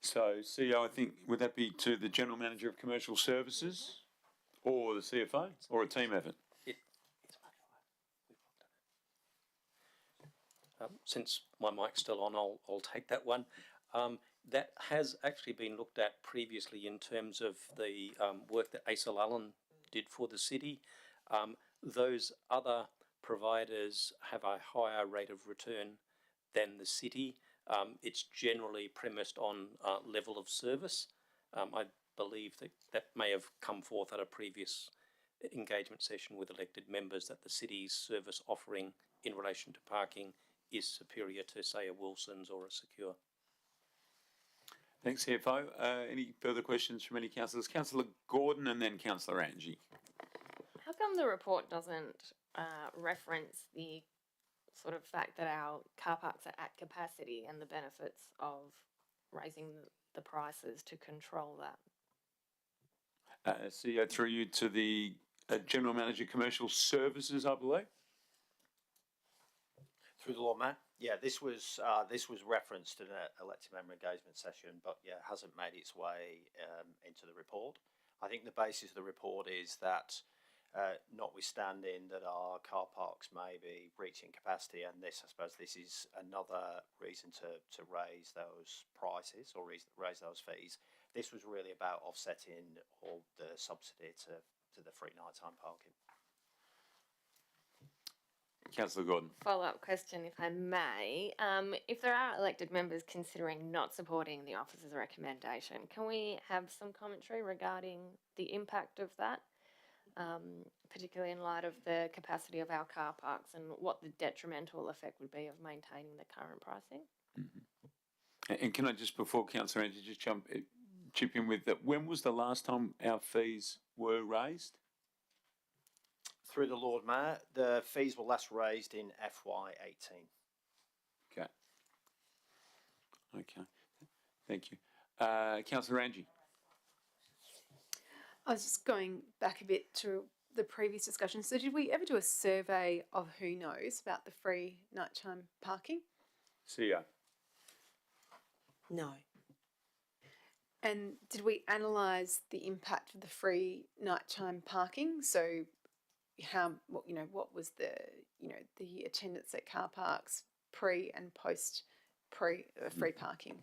So, CEO, I think, would that be to the General Manager of Commercial Services or the CFO or a team effort? Since my mic's still on, I'll take that one. That has actually been looked at previously in terms of the work that Asa Allen did for the city. Those other providers have a higher rate of return than the city. It's generally premised on level of service. I believe that may have come forth at a previous engagement session with elected members, that the city's service offering in relation to parking is superior to, say, a Wilson's or a Secure. Thanks, CFO. Any further questions from any councillors? Councillor Gordon and then Councillor Angie. How come the report doesn't reference the sort of fact that our car parks are at capacity and the benefits of raising the prices to control that? CEO, through you to the General Manager Commercial Services, I believe. Through the Lord Mayor, yeah, this was referenced in an elected member engagement session, but yeah, hasn't made its way into the report. I think the basis of the report is that, notwithstanding that our car parks may be reaching capacity, and this, I suppose, this is another reason to raise those prices or raise those fees. This was really about offsetting all the subsidy to the free nighttime parking. Councillor Gordon. Follow-up question, if I may. If there are elected members considering not supporting the officer's recommendation, can we have some commentary regarding the impact of that, particularly in light of the capacity of our car parks and what the detrimental effect would be of maintaining the current pricing? Mm-hmm. And can I just, before Councillor Angie, just chip in with that, when was the last time our fees were raised? Through the Lord Mayor, the fees were last raised in FY18. Okay. Okay. Thank you. Councillor Angie. I was just going back a bit to the previous discussion. So did we ever do a survey of who knows about the free nighttime parking? CEO. No. And did we analyse the impact of the free nighttime parking? So what was the attendance at car parks pre and post free parking?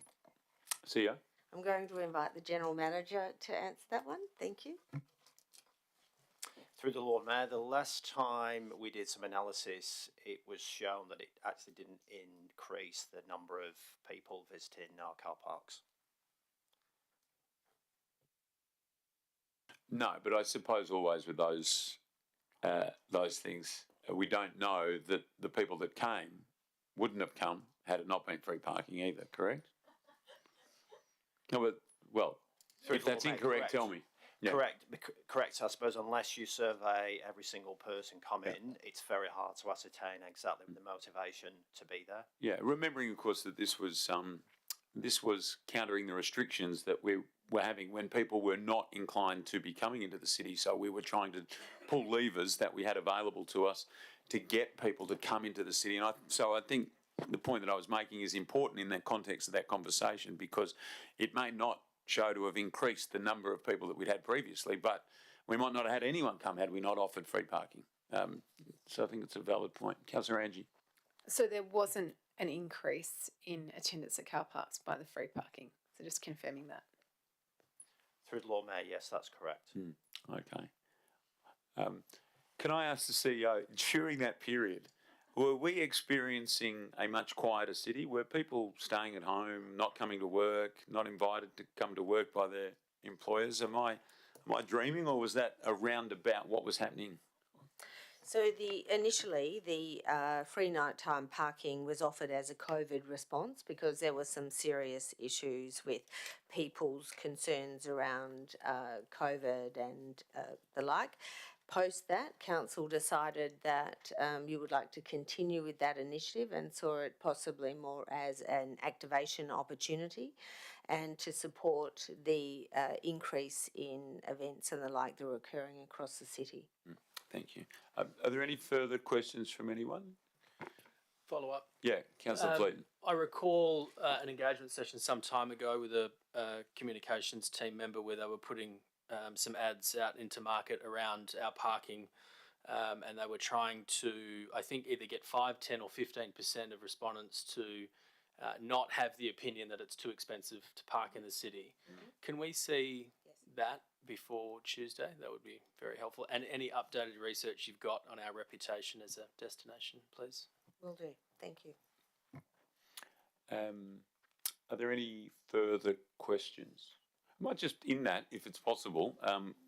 CEO. I'm going to invite the General Manager to answer that one. Thank you. Through the Lord Mayor, the last time we did some analysis, it was shown that it actually didn't increase the number of people visiting our car parks. No, but I suppose always with those things, we don't know that the people that came wouldn't have come had it not been free parking either, correct? No, but, well, if that's incorrect, tell me. Yeah. Correct. I suppose unless you survey every single person in, it's very hard to ascertain exactly the motivation to be there. Yeah, remembering, of course, that this was this was countering the restrictions that we were having when people were not inclined to be coming into the city. So we were trying to pull levers that we had available to us to get people to come into the city. And so I think the point that I was making is important in that context of that conversation, because it may not show to have increased the number of people that we'd had previously, but we might not have had anyone come had we not offered free parking. So I think it's a valid point. Councillor Angie. So there wasn't an increase in attendance at car parks by the free parking. So just confirming that. Through the Lord Mayor, yes, that's correct. Okay. Can I ask the CEO, during that period, were we experiencing a much quieter city? Were people staying at home, not coming to work, not invited to come to work by their employers? Am I dreaming, or was that around about what was happening? So initially the free nighttime parking was offered as a COVID response because there were some serious issues with people's concerns around COVID and the like. Post that, council decided that you would like to continue with that initiative and saw it possibly more as an activation opportunity and to support the increase in events and the like that were occurring across the city. Thank you. Are there any further questions from anyone? Follow up. Yeah, Councillor Fleeton. I recall an engagement session some time ago with a communications team member where they were putting some ads out into market around our parking, and they were trying to, I think, either get 5, 10 or 15% of respondents to not have the opinion that it's too expensive to park in the city. Can we see that before Tuesday? That would be very helpful. And any updated research you've got on our reputation as a destination, please. Will do. Thank you. Are there any further questions? I might just, in that, if it's possible,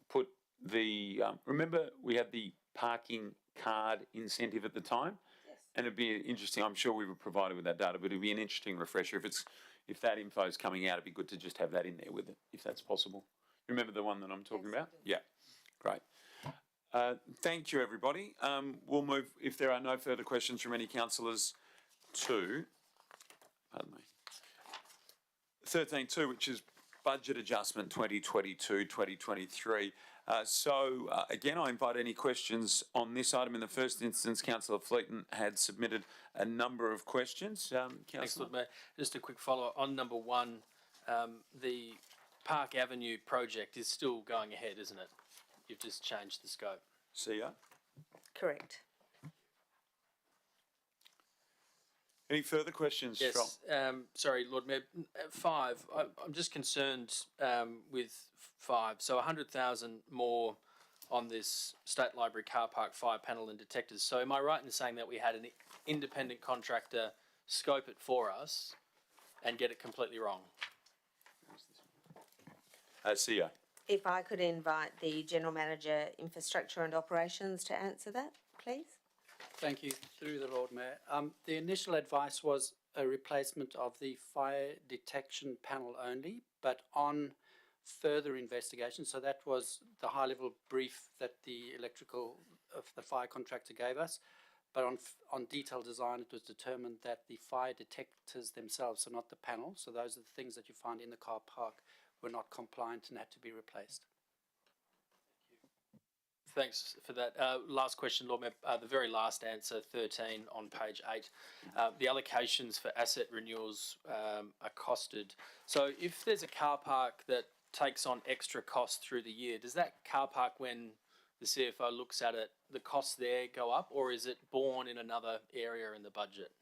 put the, remember we had the parking card incentive at the time? Yes. And it'd be interesting, I'm sure we were provided with that data, but it'd be an interesting refresher. If that info is coming out, it'd be good to just have that in there with it, if that's possible. Remember the one that I'm talking about? Yeah, great. Thank you, everybody. We'll move, if there are no further questions from any councillors, to, pardon me, 13.2, which is Budget Adjustment 2022-2023. Again, I invite any questions on this item. In the first instance, Councillor Fleeton had submitted a number of questions. Thanks, Lord Mayor. Just a quick follow-up on number 1. The Park Avenue project is still going ahead, isn't it? You've just changed the scope. CEO? Correct. Any further questions? Yes. Sorry, Lord Mayor. 5. I'm just concerned with 5. So 100,000 more on this State Library car park fire panel and detectors. So am I right in saying that we had an independent contractor scope it for us and get it completely wrong? CEO. If I could invite the General Manager, Infrastructure and Operations to answer that, please. Thank you. Through the Lord Mayor. The initial advice was a replacement of the fire detection panel only, but on further investigation, so that was the high-level brief that the the fire contractor gave us, but on detailed design it was determined that the fire detectors themselves, so not the panel, so those are the things that you find in the car park, were not compliant and had to be replaced. Thanks for that. Last question, Lord Mayor. The very last answer, 13 on page 8. The allocations for asset renewals are costed. So if there's a car park that takes on extra costs through the year, does that car park, when the CFO looks at it, the costs there go up, or is it borne in another area in the budget?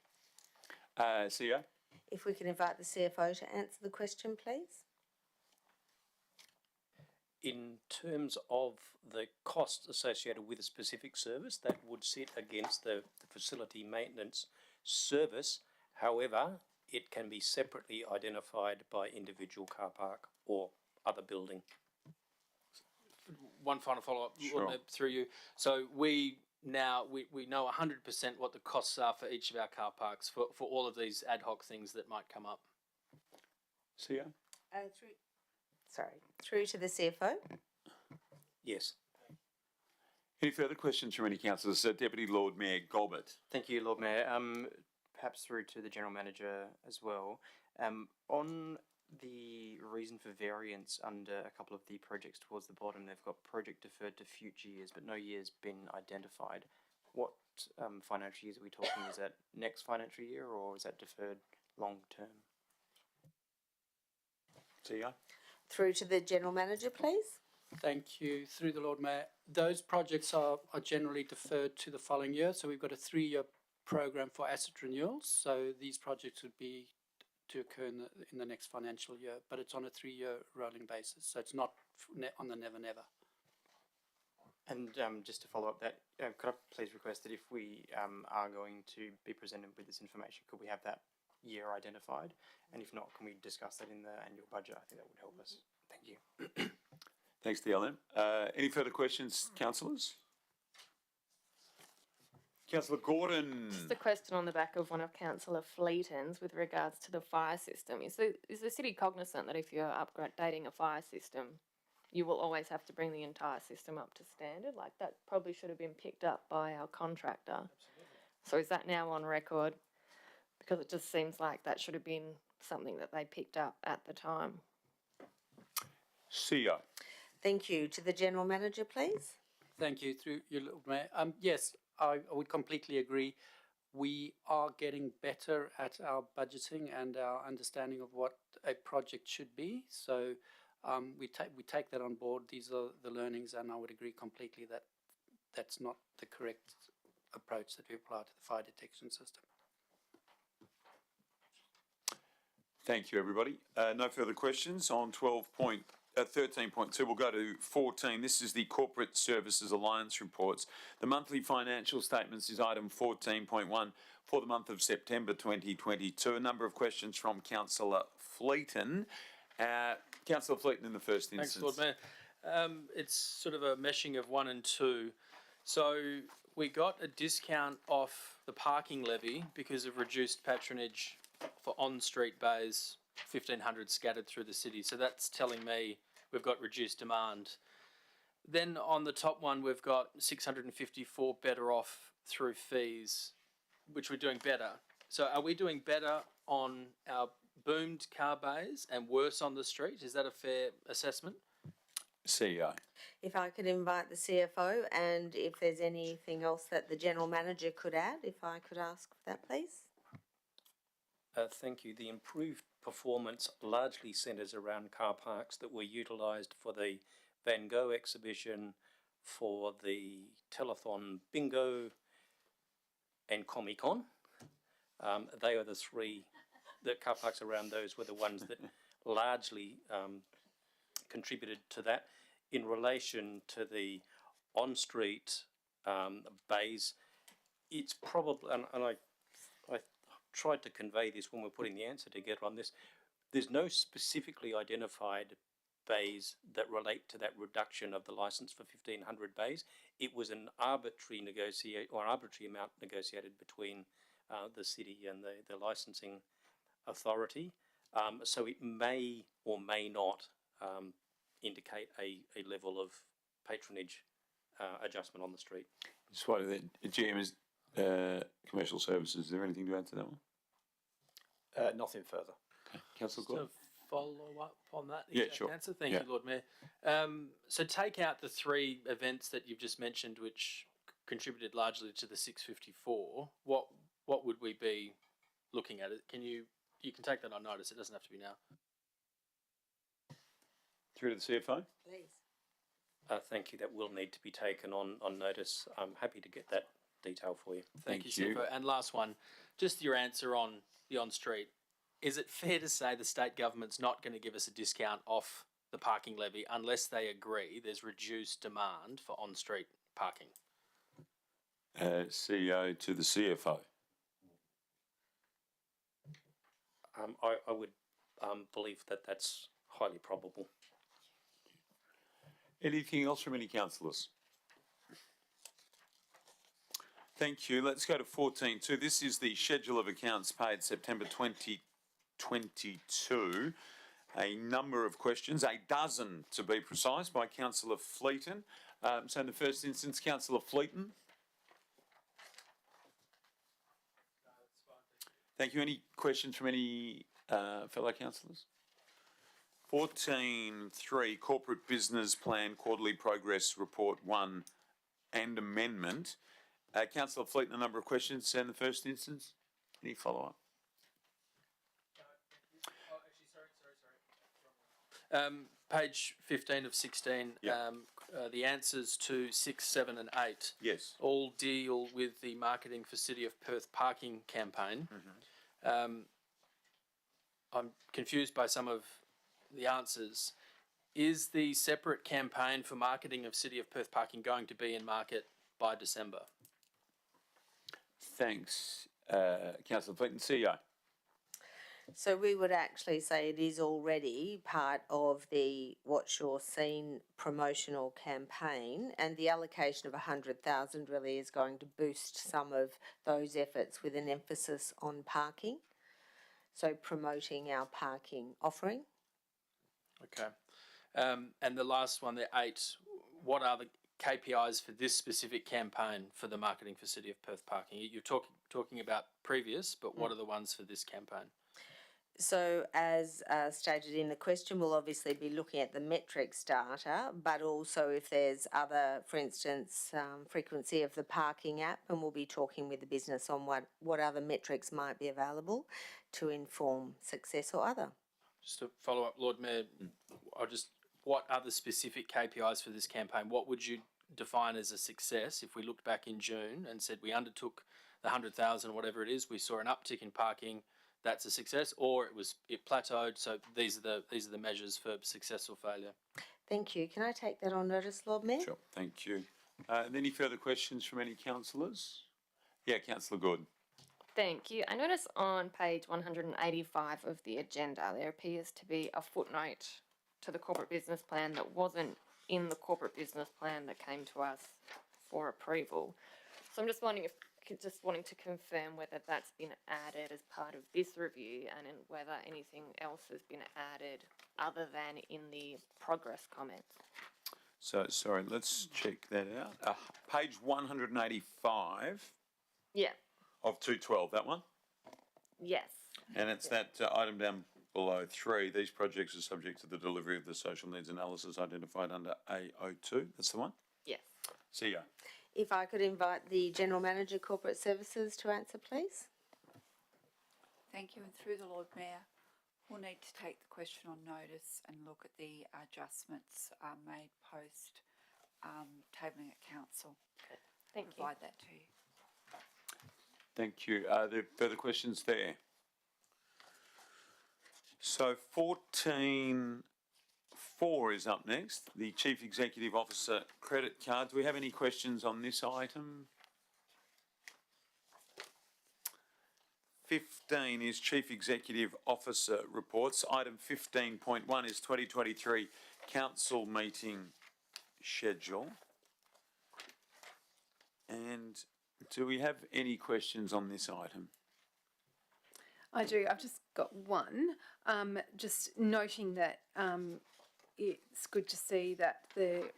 CEO? If we can invite the CFO to answer the question, please. In terms of the costs associated with a specific service, that would sit against the facility maintenance service. However, it can be separately identified by individual car park or other building. One final follow-up, Sure. through you. So we know 100% what the costs are for each of our car parks for all of these ad hoc things that might come up. CEO? Through to the CFO. Yes. Any further questions from any councillors? Deputy Lord Mayor Golbert. Thank you, Lord Mayor. Perhaps through to the General Manager as well. On the reason for variance under a couple of the projects towards the bottom, they've got project deferred to future years, but no year's been identified. What financial years are we talking? Is that next financial year or is that deferred long term? CEO? Through to the General Manager, please. Thank you. Through the Lord Mayor, those projects are generally deferred to the following year. So we've got a 3-year program for asset renewals. So these projects would be to occur in the next financial year, but it's on a 3-year rolling basis. So it's not on the never never. And just to follow up that, could I please request that if we are going to be presented with this information, could we have that year identified? And if not, can we discuss that in the annual budget? I think that would help us. Thank you. Thanks, DLM. Any further questions, councillors? Councillor Gordon. Just a question on the back of one of Councillor Fleeton's with regards to the fire system. Is the city cognizant that if you're updating a fire system, you will always have to bring the entire system up to standard? Like, that probably should have been picked up by our contractor. Absolutely. So is that now on record? Because it just seems like that should have been something that they picked up at the time. CEO. Thank you. To the General Manager, please. Thank you. Through you, Lord Mayor. Yes, I would completely agree. We are getting better at our budgeting and our understanding of what a project should be. So we take that on board. These are the learnings, and I would agree completely that that's not the correct approach that we apply to the fire detection system. Thank you, everybody. No further questions on 13.2. We'll go to 14. This is the Corporate Services Alliance reports. The monthly financial statements is item 14.1 for the month of September 2022. A number of questions from Councillor Fleeton. Councillor Fleeton in the first instance. Thanks, Lord Mayor. It's sort of a meshing of 1 and 2. So we got a discount off the parking levy because of reduced patronage for on-street bays, 1,500 scattered through the city. So that's telling me we've got reduced demand. Then on the top one, we've got 654 better off through fees, which we're doing better. So are we doing better on our boomed car bays and worse on the street? Is that a fair assessment? CEO. If I could invite the CFO, and if there's anything else that the General Manager could add, if I could ask for that, please. Thank you. The improved performance largely centres around car parks that were utilised for the Van Gogh exhibition, for the telethon bingo and Comic-Con. They are the three, the car parks around those were the ones that largely contributed to that. In relation to the on-street bays, it's probably, and I tried to convey this when we're putting the answer together on this, there's no specifically identified bays that relate to that reduction of the licence for 1,500 bays. It was an arbitrary amount negotiated between the city and the licensing authority. So it may or may not indicate a level of patronage adjustment on the street. Just what the GM is commercial services. Is there anything to add to that one? Nothing further. Okay. Councillor Gordon. Just to follow up on that Yeah, exact sure. answer. Thank Yeah. you, Lord Mayor. So take out the 3 events that you've just mentioned, which contributed largely to the 654. What would we be looking at? It? You can take that on notice. It doesn't have to be now. Through to the CFO. Please. Thank you. That will need to be taken on notice. I'm happy to get that detail for you. Thank you, CFO. And last one, just your answer on the on-street. Is it fair to say the state government's not going to give us a discount off the parking levy unless they agree there's reduced demand for on-street parking? CEO to the CFO. I would believe that that's highly probable. Anything else from any councillors? Thank you. Let's go to 14.2. This is the schedule of accounts paid September 2022. A number of questions, a dozen to be precise, by Councillor Fleeton. So in the first instance, Councillor Fleeton. Thank you. Any questions from any fellow councillors? 14.3, Corporate Business Plan Quarterly Progress Report 1 and Amendment. Councillor Fleet, a number of questions in the first instance. Any follow-up? Page 15 of 16, Yep. The answers to 6, 7 and 8 Yes. all deal with the Marketing for City of Perth parking campaign. I'm confused by some of the answers. Is the separate campaign for marketing of City of Perth parking going to be in market by December? Thanks, Councillor Fleet. CEO. So we would actually say it is already part of the What's Your Scene promotional campaign, and the allocation of 100,000 really is going to boost some of those efforts with an emphasis on parking. So promoting our parking offering. Okay. And the last one, the 8, what are the KPIs for this specific campaign for the Marketing for City of Perth parking? You're talking about previous, but what are the ones for this campaign? So as stated in the question, we'll obviously be looking at the metrics data, but also if there's other, for instance, frequency of the parking app, and we'll be talking with the business on what other metrics might be available to inform success or other. Just to follow up, Lord Mayor, what are the specific KPIs for this campaign? What would you define as a success if we looked back in June and said we undertook the 100,000 or whatever it is, we saw an uptick in parking, that's a success, or it plateaued, so these are the measures for success or failure? Thank you. Can I take that on notice, Lord Mayor? Sure, thank you. Any further questions from any councillors? Yeah, Councillor Gordon. Thank you. I notice on page 185 of the agenda there appears to be a footnote to the corporate business plan that wasn't in the corporate business plan that came to us for approval. So I'm just wanting to confirm whether that's been added as part of this review and whether anything else has been added other than in the progress comments. So, sorry, let's check that out. Page 185 Yeah. of 212, that one? Yes. And it's that item down below 3. These projects are subject to the delivery of the social needs analysis identified under A02. That's the one? Yes. CEO. If I could invite the General Manager Corporate Services to answer, please. Thank you, and through the Lord Mayor, we'll need to take the question on notice and look at the adjustments made post tabling at council. Thank you. Provide that to you. Thank you. Are there further questions there? So 14.4 is up next, the Chief Executive Officer credit card. Do we have any questions on this item? 15 is Chief Executive Officer reports. Item 15.1 is 2023 Council meeting schedule. And do we have any questions on this item? I do. I've just got one. Just noting that it's good to see that the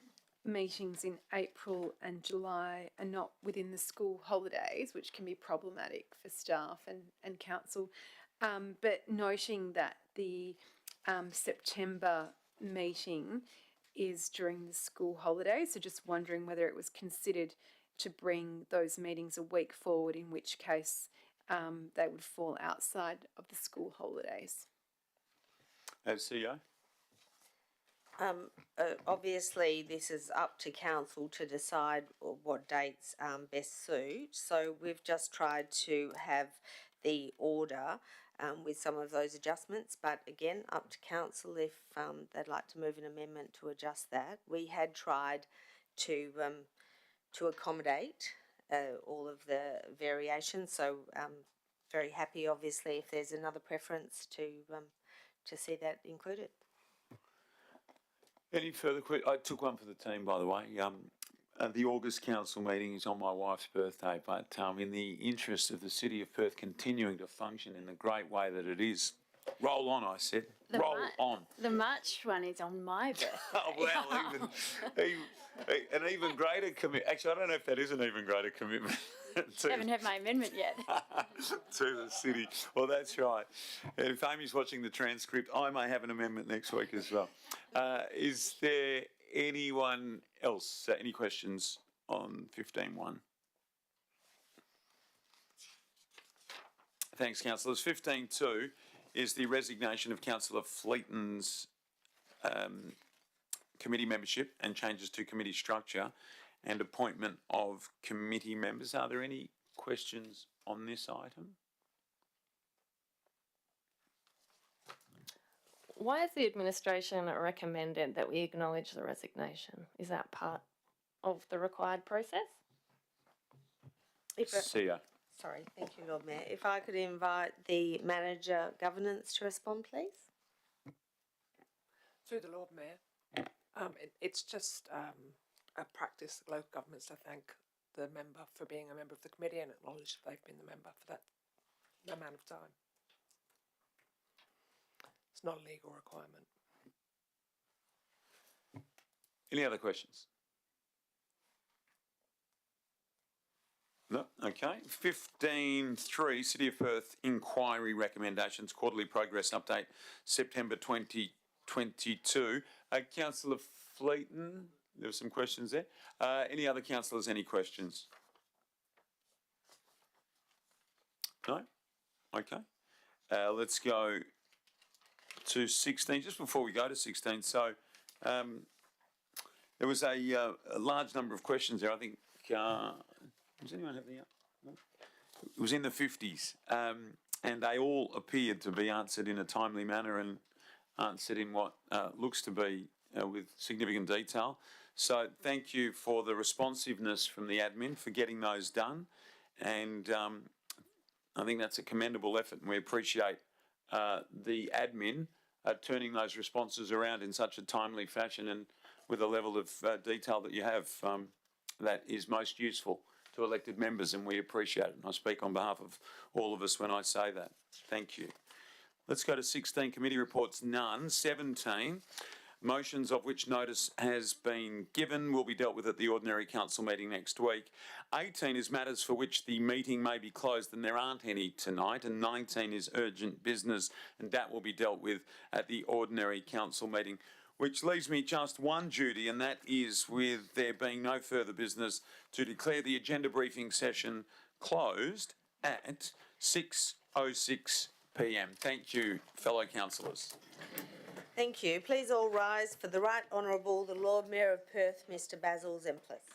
meetings in April and July are not within the school holidays, which can be problematic for staff and council. But noting that the September meeting is during the school holidays, so just wondering whether it was considered to bring those meetings a week forward, in which case they would fall outside of the school holidays. CEO? Obviously, this is up to council to decide what dates best suit. So we've just tried to have the order with some of those adjustments, but again, up to council if they'd like to move an amendment to adjust that. We had tried to accommodate all of the variations, so very happy, obviously, if there's another preference to see that included. Any further questions? I took one for the team, by the way. The August Council meeting is on my wife's birthday, but in the interest of the City of Perth continuing to function in the great way that it is, Roll on, I said. The Roll on. The March one is on my birthday. Oh, well, an even greater commitment. Actually, I don't know if that is an even greater commitment Haven't had my amendment yet. to the city. Well, that's right. And if Amy's watching the transcript, I may have an amendment next week as well. Is there anyone else? Any questions on 15.1? Thanks, councillors. 15.2 is the resignation of Councillor Fleeton's committee membership and changes to committee structure and appointment of committee members. Are there any questions on this item? Why has the administration recommended that we acknowledge the resignation? Is that part of the required process? Sia. Sorry, thank you, Lord Mayor. If I could invite the Manager Governance to respond, please. Through the Lord Mayor, it's just a practice of local governments to thank the member for being a member of the committee and acknowledge that they've been the member for that amount of time. It's not a legal requirement. Any other questions? No? Okay. 15.3, City of Perth Inquiry Recommendations, Quarterly Progress Update, September 2022. Councillor Fleeton, there were some questions there. Any other councillors, any questions? No? Okay. Let's go to 16. Just before we go to 16, so there was a large number of questions there. I think, does anyone have the... No? It was in the 50s, and they all appeared to be answered in a timely manner and answered in what looks to be with significant detail. So thank you for the responsiveness from the admin for getting those done, and I think that's a commendable effort, and we appreciate the admin turning those responses around in such a timely fashion and with a level of detail that you have that is most useful to elected members, and we appreciate it. And I speak on behalf of all of us when I say that. Thank you. Let's go to 16, committee reports, none. 17, motions of which notice has been given will be dealt with at the ordinary council meeting next week. 18 is matters for which the meeting may be closed, and there aren't any tonight. And 19 is urgent business, and that will be dealt with at the ordinary council meeting. Which leaves me just one duty, and that is, with there being no further business, to declare the agenda briefing session closed at 6:06 p.m. Thank you, fellow councillors. Thank you. Please all rise for the Right Honourable the Lord Mayor of Perth, Mr. Basil Zemplis.